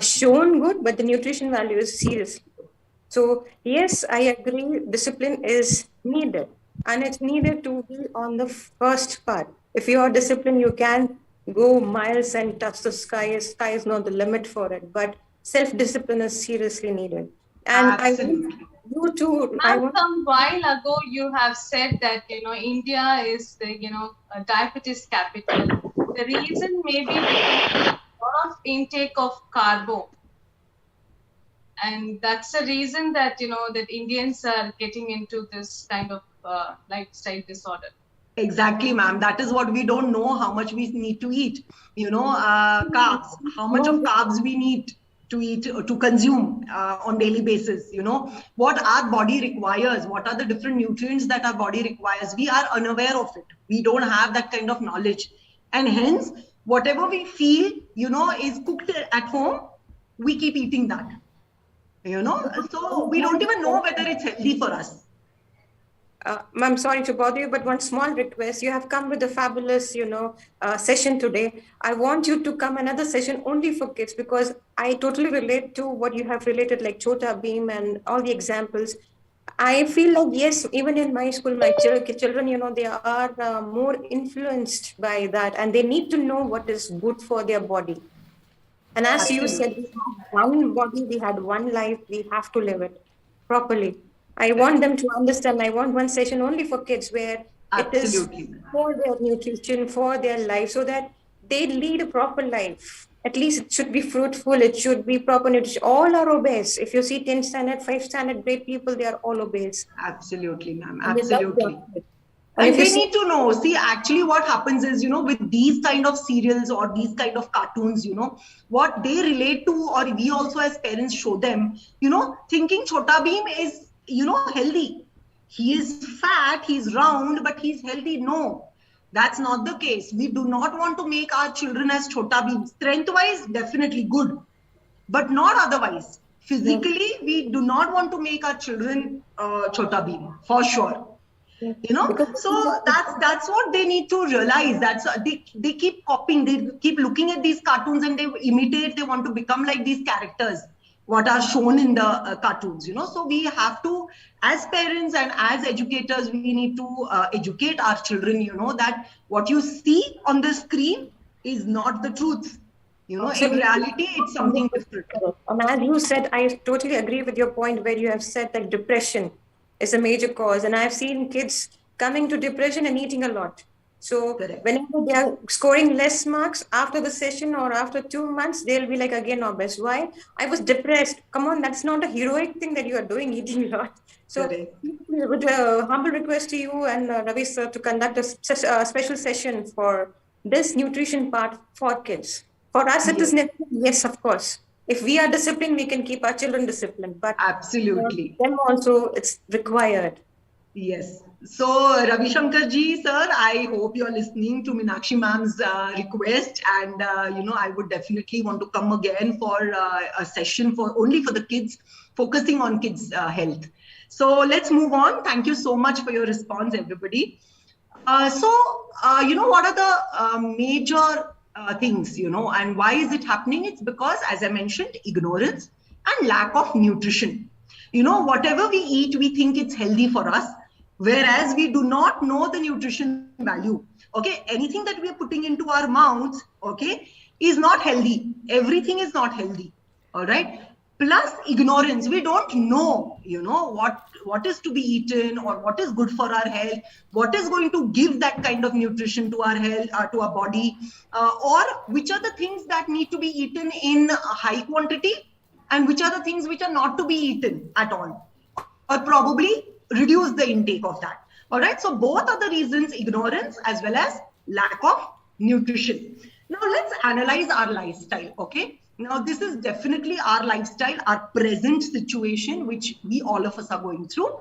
shown good, but the nutrition value is seriously good. So yes, I agree, discipline is needed, and it's needed to be on the first part. If you are disciplined, you can go miles and touch the sky. Sky is not the limit for it, but self-discipline is seriously needed. And Absolutely. I want you to, Some while ago you have said that India is the a diabetes capital. The reason may be because a lot of intake of carbo, and that's the reason that that Indians are getting into this kind of lifestyle disorder. Exactly, ma'am. That is what we don't know, how much we need to eat. Carbs, how much of carbs we need to eat, to consume on daily basis. What our body requires, what are the different nutrients that our body requires. We are unaware of it. We don't have that kind of knowledge. And hence, whatever we feel, is cooked at home, we keep eating that. So we don't even know whether it's healthy for us. I'm sorry to bother you, but one small request. You have come with a fabulous, session today. I want you to come another session only for kids, because I totally relate to what you have related, like Chota Beam and all the examples. I feel like, yes, even in my school, my children, they are more influenced by that, and they need to know what is good for their body. And as you said, we have one body, we had one life, we have to live it properly. I want them to understand. I want one session only for kids where it is for their nutrition, for their life, so that they lead a proper life. At least it should be fruitful, it should be proper nutrition. All are obese. If you see 10 standard, 5 standard great people, they are all obese. Absolutely, ma'am. Absolutely. And they need to know. See, actually what happens is, with these kind of serials or these kind of cartoons, what they relate to, or we also as parents show them, thinking Chota Beam is, healthy. He is fat, he's round, but he's healthy. No, that's not the case. We do not want to make our children as Chota Beam. Strength-wise, definitely good, but not otherwise. Physically, we do not want to make our children Chota Beam, for sure. So that's what they need to realize. That's they keep copying, they keep looking at these cartoons and they imitate. They want to become like these characters, what are shown in the cartoons. So we have to, as parents and as educators, we need to educate our children. That what you see on the screen is not the truth. In reality, it's something different. And as you said, I totally agree with your point where you have said that depression is a major cause. And I've seen kids coming to depression and eating a lot. So whenever they are scoring less marks after the session or after 2 months, they'll be like, again, obese. Why? I was depressed. Come on, that's not a heroic thing that you are doing, eating a lot. So with a humble request to you and Ravi sir to conduct a special session for this nutrition part for kids. For us, it is necessary. Yes, of course. If we are disciplined, we can keep our children disciplined. But absolutely, them also, it's required. Yes. So, Ravi Shankar ji, sir, I hope you're listening to Meenakshi ma'am's request, and I would definitely want to come again for a session only for the kids, focusing on kids' health. So let's move on. Thank you so much for your response, everybody. What are the major things, and why is it happening? It's because, as I mentioned, ignorance and lack of nutrition. Whatever we eat, we think it's healthy for us, whereas we do not know the nutrition value. Okay, anything that we are putting into our mouths, okay, is not healthy. Everything is not healthy. All right. Plus ignorance. We don't know, what is to be eaten or what is good for our health, what is going to give that kind of nutrition to our health, to our body, or which are the things that need to be eaten in high quantity and which are the things which are not to be eaten at all, or probably reduce the intake of that. All right. So both are the reasons, ignorance as well as lack of nutrition. Now let's analyze our lifestyle. Okay. Now, this is definitely our lifestyle, our present situation, which we all of us are going through.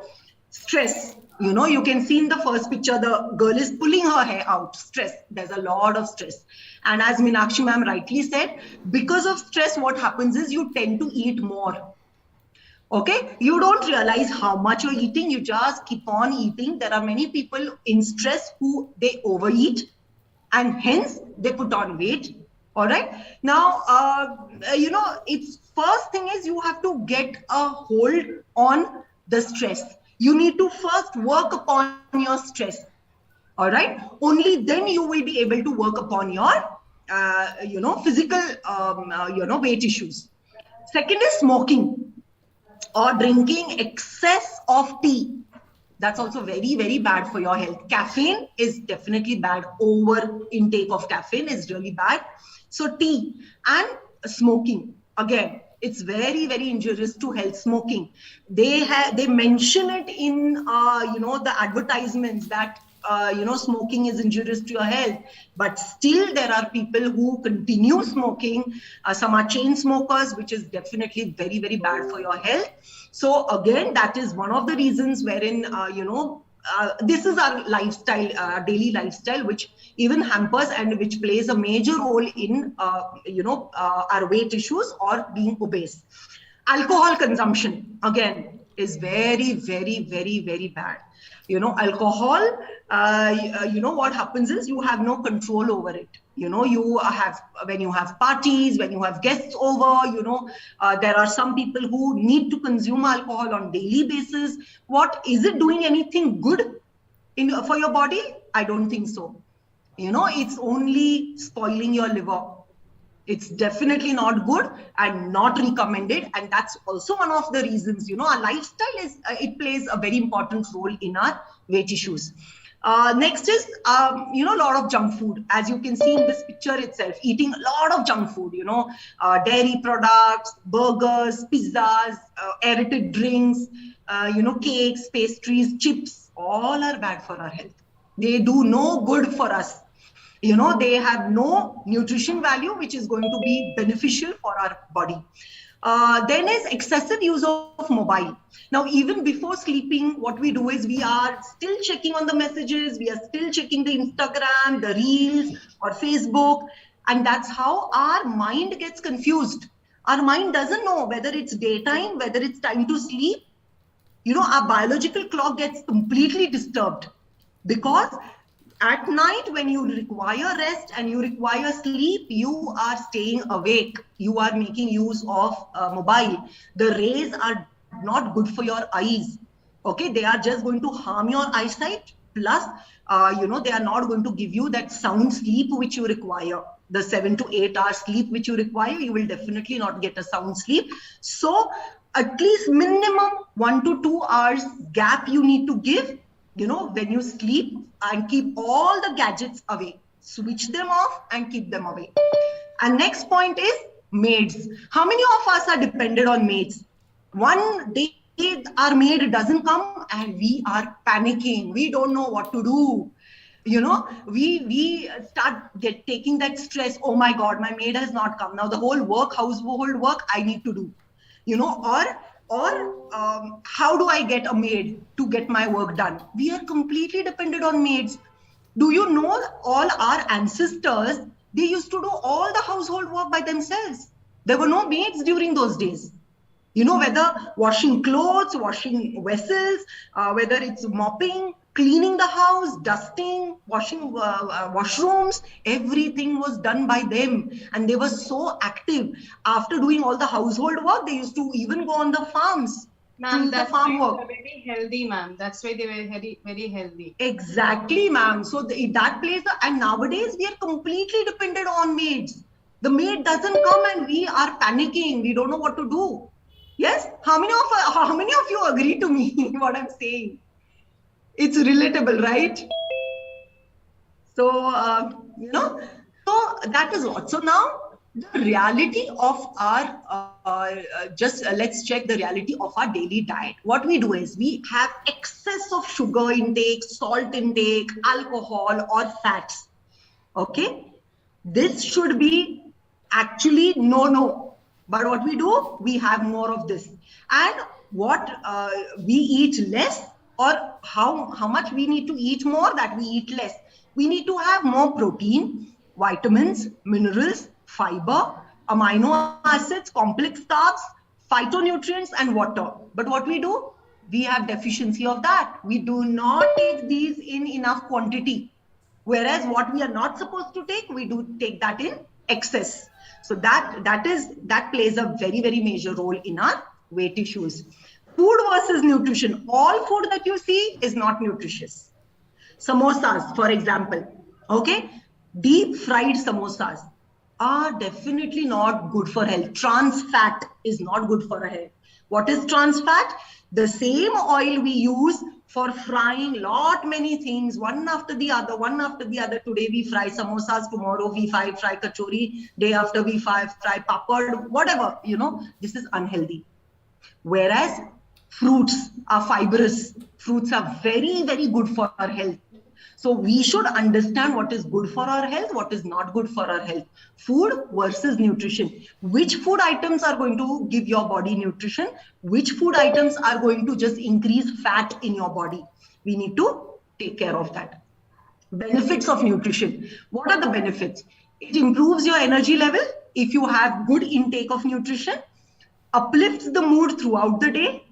Stress. You can see in the first picture, the girl is pulling her hair out. Stress. There's a lot of stress. And as Meenakshi ma'am rightly said, because of stress, what happens is you tend to eat more. Okay. You don't realize how much you're eating. You just keep on eating. There are many people in stress who they overeat and hence they put on weight. All right. Now, it's first thing is you have to get a hold on the stress. You need to first work upon your stress. All right. Only then you will be able to work upon your, physical, weight issues. Second is smoking or drinking excess of tea. That's also very, very bad for your health. Caffeine is definitely bad. Over intake of caffeine is really bad. So tea and smoking, again, it's very, very injurious to health. Smoking, they mention it in the advertisements that smoking is injurious to your health, but still there are people who continue smoking. Some are chain smokers, which is definitely very, very bad for your health. So again, that is one of the reasons wherein this is our lifestyle, daily lifestyle, which even hampers and which plays a major role in our weight issues or being obese. Alcohol consumption again is very, very, very, very bad. Alcohol, what happens is you have no control over it. You have, when you have parties, when you have guests over, there are some people who need to consume alcohol on daily basis. What is it doing anything good for your body? I don't think so. It's only spoiling your liver. It's definitely not good and not recommended. And that's also one of the reasons, our lifestyle it plays a very important role in our weight issues. Next is, a lot of junk food. As you can see in this picture itself, eating a lot of junk food, dairy products, burgers, pizzas, aerated drinks, cakes, pastries, chips, all are bad for our health. They do no good for us. They have no nutrition value, which is going to be beneficial for our body. Then is excessive use of mobile. Now, even before sleeping, what we do is we are still checking on the messages. We are still checking the Instagram, the Reels or Facebook. And that's how our mind gets confused. Our mind doesn't know whether it's daytime, whether it's time to sleep. Our biological clock gets completely disturbed because at night, when you require rest and you require sleep, you are staying awake. You are making use of mobile. The rays are not good for your eyes. Okay, they are just going to harm your eyesight. Plus, they are not going to give you that sound sleep which you require. The 7 to 8 hours sleep which you require, you will definitely not get a sound sleep. So, at least minimum 1 to 2 hours gap you need to give. When you sleep, and keep all the gadgets away. Switch them off and keep them away. And next point is maids. How many of us are dependent on maids? One day our maid doesn't come and we are panicking. We don't know what to do. We start taking that stress. Oh my God, my maid has not come. Now the whole household work I need to do. Or how do I get a maid to get my work done? We are completely dependent on maids. Do you know all our ancestors, they used to do all the household work by themselves. There were no maids during those days. Whether washing clothes, washing vessels, whether it's mopping, cleaning the house, dusting, washing washrooms, everything was done by them. And they were so active. After doing all the household work, they used to even go on the farms. Ma'am, that's why they were very healthy, ma'am. That's why they were very, very healthy. Exactly, ma'am. So that plays, and nowadays we are completely dependent on maids. The maid doesn't come and we are panicking. We don't know what to do. Yes? How many of you agree to me what I'm saying? It's relatable, right? So, so that is what. So now the reality of our, let's check the reality of our daily diet. What we do is we have excess of sugar intake, salt intake, alcohol or fats. Okay. This should be actually no. But what we do, we have more of this. And what we eat less, or how much we need to eat more, that we eat less. We need to have more protein, vitamins, minerals, fiber, amino acids, complex carbs, phytonutrients, and water. But what we do, we have deficiency of that. We do not take these in enough quantity. Whereas what we are not supposed to take, we do take that in excess. So that plays a very, very major role in our weight issues. Food versus nutrition. All food that you see is not nutritious. Samosas, for example, okay? Deep fried samosas are definitely not good for health. Trans fat is not good for our health. What is trans fat? The same oil we use for frying many things, one after the other. Today we fry samosas, tomorrow we fry kachori, day after we fry papad, whatever, this is unhealthy. Whereas fruits are fibrous. Fruits are very, very good for our health. So we should understand what is good for our health, what is not good for our health. Food versus nutrition. Which food items are going to give your body nutrition? Which food items are going to just increase fat in your body? We need to take care of that. Benefits of nutrition. What are the benefits? It improves your energy level if you have good intake of nutrition, uplifts the mood throughout the day,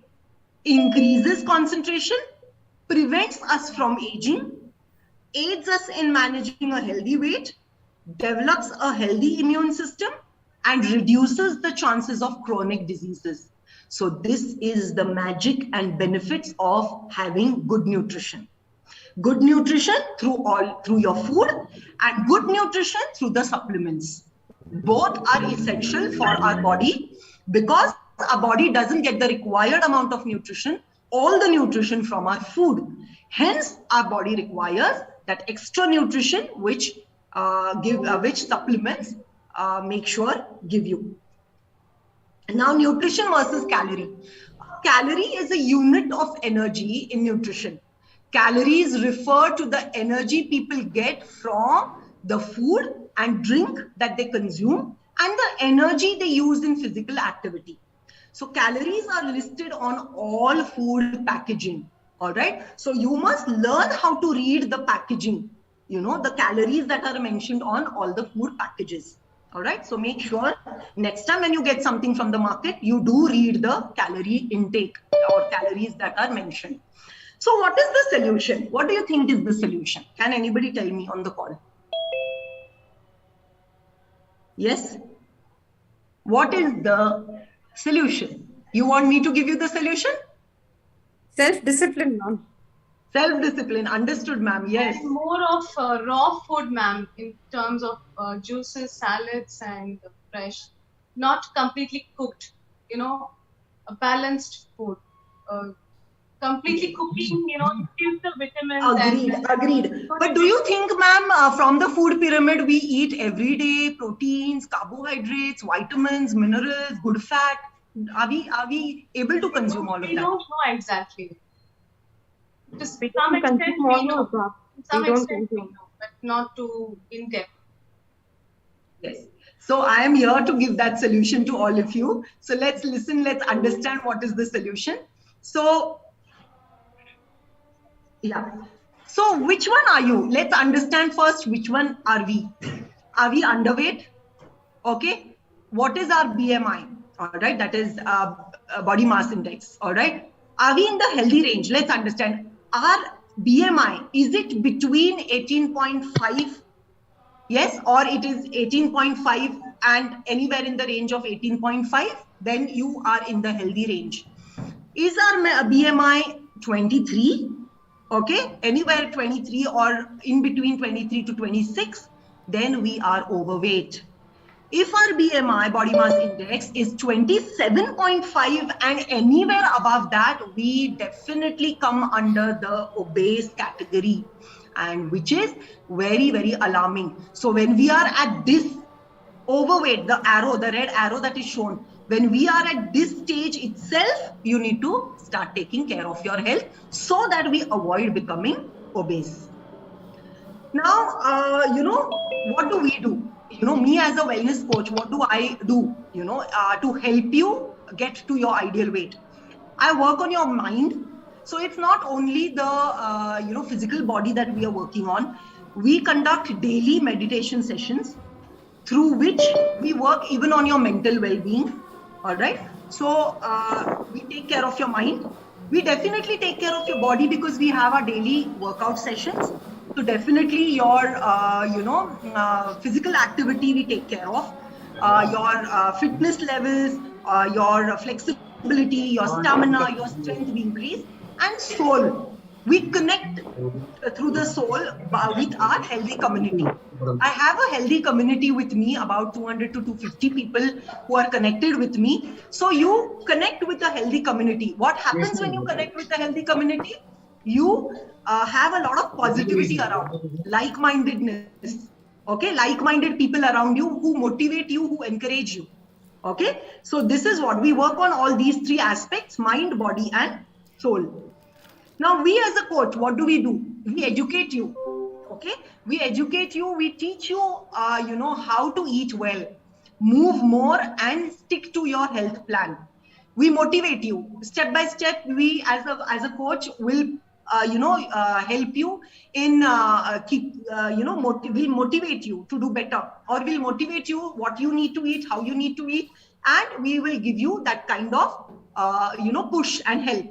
increases concentration, prevents us from aging, aids us in managing a healthy weight, develops a healthy immune system, and reduces the chances of chronic diseases. So this is the magic and benefits of having good nutrition. Good nutrition through your food, and good nutrition through the supplements. Both are essential for our body, because our body doesn't get the required amount of nutrition, all the nutrition from our food. Hence, our body requires that extra nutrition which supplements make sure give you. Now, nutrition versus calorie. Calorie is a unit of energy in nutrition. Calories refer to the energy people get from the food and drink that they consume and the energy they use in physical activity. So calories are listed on all food packaging. All right. So you must learn how to read the packaging, the calories that are mentioned on all the food packages. All right. So make sure next time when you get something from the market, you do read the calorie intake or calories that are mentioned. So what is the solution? What do you think is the solution? Can anybody tell me on the call? Yes. What is the solution? You want me to give you the solution? Self-discipline, ma'am. Self-discipline, understood, ma'am. Yes. And more of raw food, ma'am, in terms of juices, salads, and fresh, not completely cooked. A balanced food. Completely cooking, gives the vitamins. Agreed. But do you think, ma'am, from the food pyramid, we eat everyday proteins, carbohydrates, vitamins, minerals, good fat? Are we able to consume all of that? We don't know exactly. To some extent, we know. To some extent, we know, but not to in depth. Yes. So I am here to give that solution to all of you. So let's listen, let's understand what is the solution. So, yeah. So which one are you? Let's understand first, which one are we? Are we underweight? Okay. What is our BMI? All right. That is body mass index. All right. Are we in the healthy range? Let's understand. Our BMI, is it between 18.5? Yes, or it is 18.5 and anywhere in the range of 18.5, then you are in the healthy range. Is our BMI 23? Okay, anywhere 23 or in between 23 to 26, then we are overweight. If our BMI, body mass index, is 27.5 and anywhere above that, we definitely come under the obese category, and which is very, very alarming. So when we are at this overweight, the red arrow that is shown, when we are at this stage itself, you need to start taking care of your health so that we avoid becoming obese. Now, what do we do? Me as a wellness coach, what do I do, to help you get to your ideal weight? I work on your mind. So it's not only the, physical body that we are working on. We conduct daily meditation sessions through which we work even on your mental well-being. All right. So we take care of your mind. We definitely take care of your body because we have our daily workout sessions. So definitely your, physical activity we take care of, your fitness levels, your flexibility, your stamina, your strength we increase, and soul. We connect through the soul with our healthy community. I have a healthy community with me, about 200 to 250 people who are connected with me. So you connect with a healthy community. What happens when you connect with a healthy community? You have a lot of positivity around, like-mindedness. Okay, like-minded people around you who motivate you, who encourage you. Okay, so this is what we work on, all these three aspects: mind, body, and soul. Now, we as a coach, what do? We educate you. Okay, we educate you. We teach you, how to eat well, move more, and stick to your health plan. We motivate you step by step. We, as a coach, will help you in we'll motivate you to do better, or we'll motivate you what you need to eat, how you need to eat, and we will give you that kind of push and help.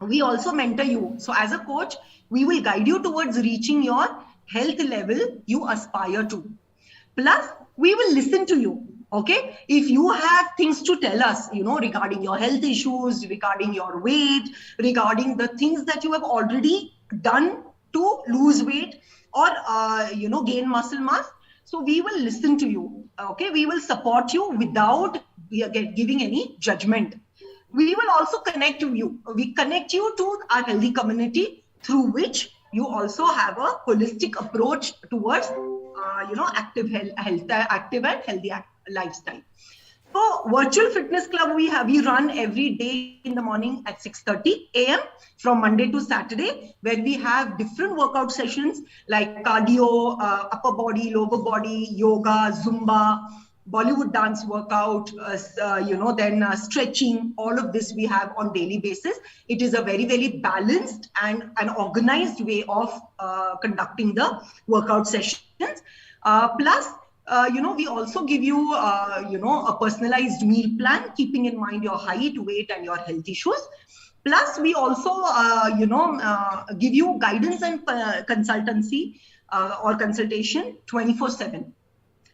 We also mentor you. So as a coach, we will guide you towards reaching your health level you aspire to. Plus, we will listen to you. Okay, if you have things to tell us, regarding your health issues, regarding your weight, regarding the things that you have already done to lose weight or gain muscle mass, so we will listen to you. Okay, we will support you without giving any judgment. We will also connect you. We connect you to our healthy community, through which you also have a holistic approach towards active and healthy lifestyle. So Virtual Fitness Club, we run every day in the morning at 6:30 a.m. from Monday to Saturday, where we have different workout sessions like cardio, upper body, lower body, yoga, Zumba, Bollywood dance workout, then stretching. All of this we have on daily basis. It is a very, very balanced and an organized way of conducting the workout sessions. Plus, we also give you, a personalized meal plan, keeping in mind your height, weight, and your health issues. Plus, we also, give you guidance and consultancy or consultation 24/7.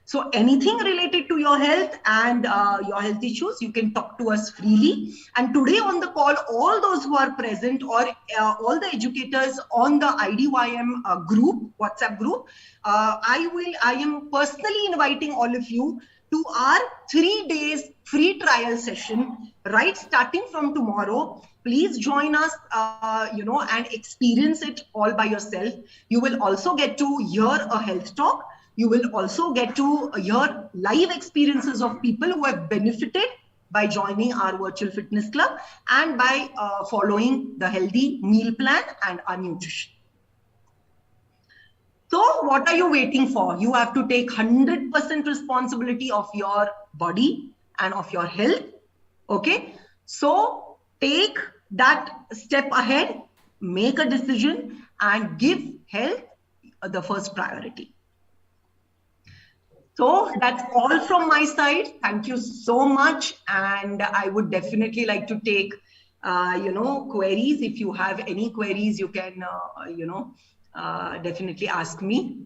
So anything related to your health and your health issues, you can talk to us freely. And today on the call, all those who are present, or all the educators on the IDYM group, WhatsApp group, I am personally inviting all of you to our 3 days free trial session, right starting from tomorrow. Please join us, and experience it all by yourself. You will also get to hear a health talk. You will also get to hear live experiences of people who have benefited by joining our Virtual Fitness Club and by following the healthy meal plan and our nutrition. So what are you waiting for? You have to take 100% responsibility of your body and of your health. Okay, so take that step ahead, make a decision, and give health the first priority. So that's all from my side. Thank you so much. And I would definitely like to take, queries. If you have any queries, you can, definitely ask me.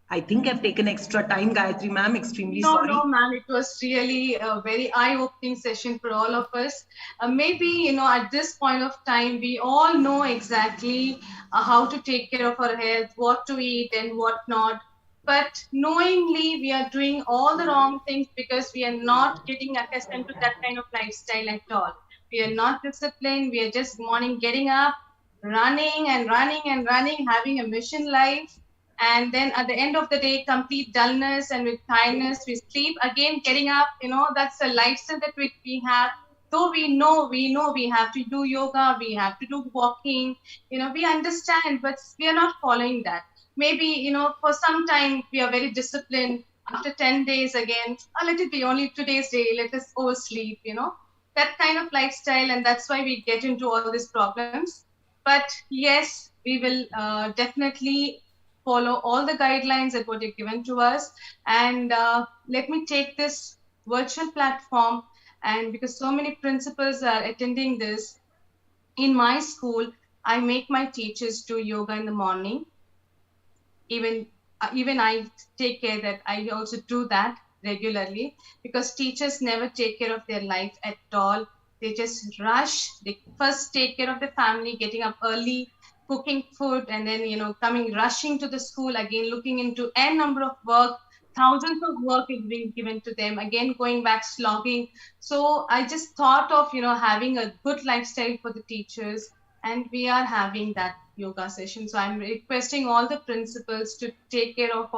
I think I've taken extra time, Gayatri ma'am, extremely sorry. No, ma'am, it was really a very eye-opening session for all of us. Maybe, at this point of time, we all know exactly how to take care of our health, what to eat and what not. But knowingly, we are doing all the wrong things because we are not getting accustomed to that kind of lifestyle at all. We are not disciplined. We are just morning getting up, running and running and running, having a mission life. And then at the end of the day, complete dullness, and with tiredness, we sleep again, getting up. That's a lifestyle that we have. Though we know we have to do yoga, we have to do walking, we understand, but we are not following that. Maybe, for some time we are very disciplined. After 10 days again, let it be only today's day, let us oversleep, that kind of lifestyle. And that's why we get into all these problems. But yes, we will definitely follow all the guidelines that were given to us. And let me take this virtual platform, and because so many principals are attending this, in my school, I make my teachers do yoga in the morning. Even I take care that I also do that regularly, because teachers never take care of their life at all. They just rush. They first take care of the family, getting up early, cooking food and then, coming, rushing to the school, again, looking into n number of work, thousands of work is being given to them, again, going back, slogging. So I just thought of, having a good lifestyle for the teachers, and we are having that yoga session. So I'm requesting all the principals to take care of,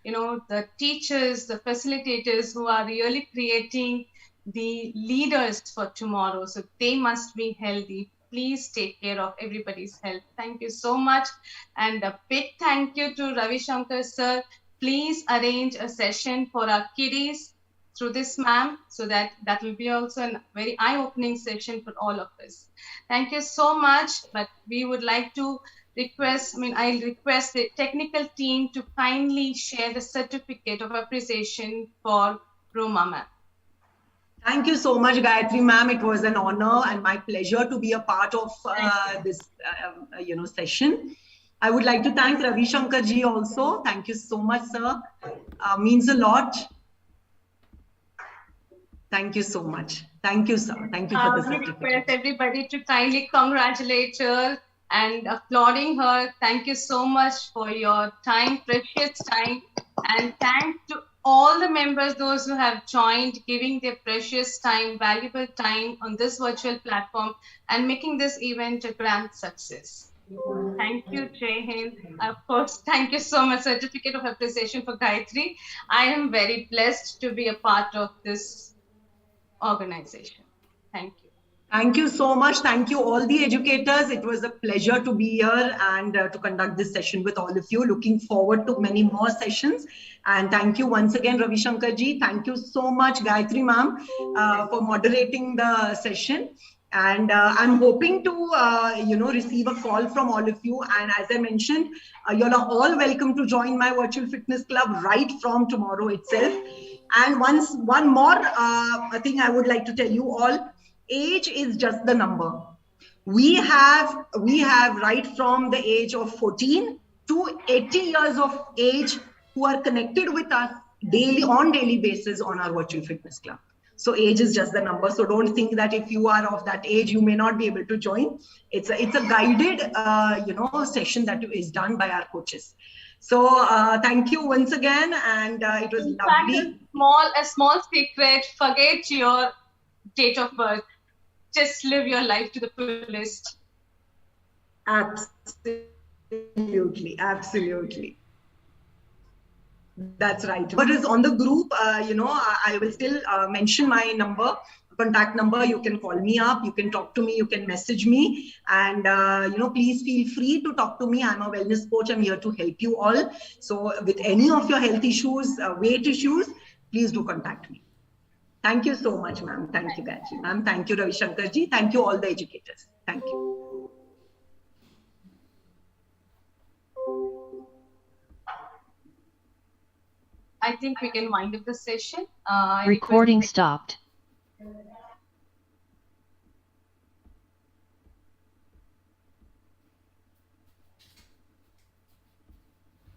the teachers, the facilitators who are really creating the leaders for tomorrow. So they must be healthy. Please take care of everybody's health. Thank you so much. And a big thank you to Ravi Shankar sir. Please arrange a session for our kiddies through this ma'am, so that will be also a very eye-opening session for all of us. Thank you so much. But we would like to I request the technical team to kindly share the certificate of appreciation for Roma ma'am. Thank you so much, Gayatri ma'am. It was an honor and my pleasure to be a part of this session. I would like to thank Ravi Shankar ji also. Thank you so much, sir. Means a lot. Thank you so much. Thank you, sir. Thank you for the certificate. We request everybody to kindly congratulate her and applauding her. Thank you so much for your time, precious time. And thanks to all the members, those who have joined, giving their precious time, valuable time on this virtual platform and making this event a grand success. Thank you, Jai Hind. Of course, thank you so much. Certificate of appreciation for Gayatri. I am very blessed to be a part of this organization. Thank you. Thank you so much. Thank you, all the educators. It was a pleasure to be here and to conduct this session with all of you. Looking forward to many more sessions. And thank you once again, Ravi Shankar ji. Thank you so much, Gayatri ma'am, for moderating the session. And I'm hoping to, receive a call from all of you. And as I mentioned, you are all welcome to join my virtual fitness club right from tomorrow itself. And one more thing I would like to tell you all. Age is just the number. We have right from the age of 14 to 80 years of age who are connected with us on daily basis on our virtual fitness club. So age is just the number. So don't think that if you are of that age, you may not be able to join. It's a guided, session that is done by our coaches. So thank you once again. And it was lovely. A small secret, forget your date of birth. Just live your life to the fullest. Absolutely. That's right. But is on the group, I will still mention my contact number. You can call me up, you can talk to me, you can message me. And, please feel free to talk to me. I'm a wellness coach. I'm here to help you all. So with any of your health issues, weight issues, please do contact me. Thank you so much, ma'am. Thank you, Gayatri ma'am. Thank you, Ravi Shankar ji. Thank you, all the educators. Thank you. I think we can wind up the session. Recording stopped.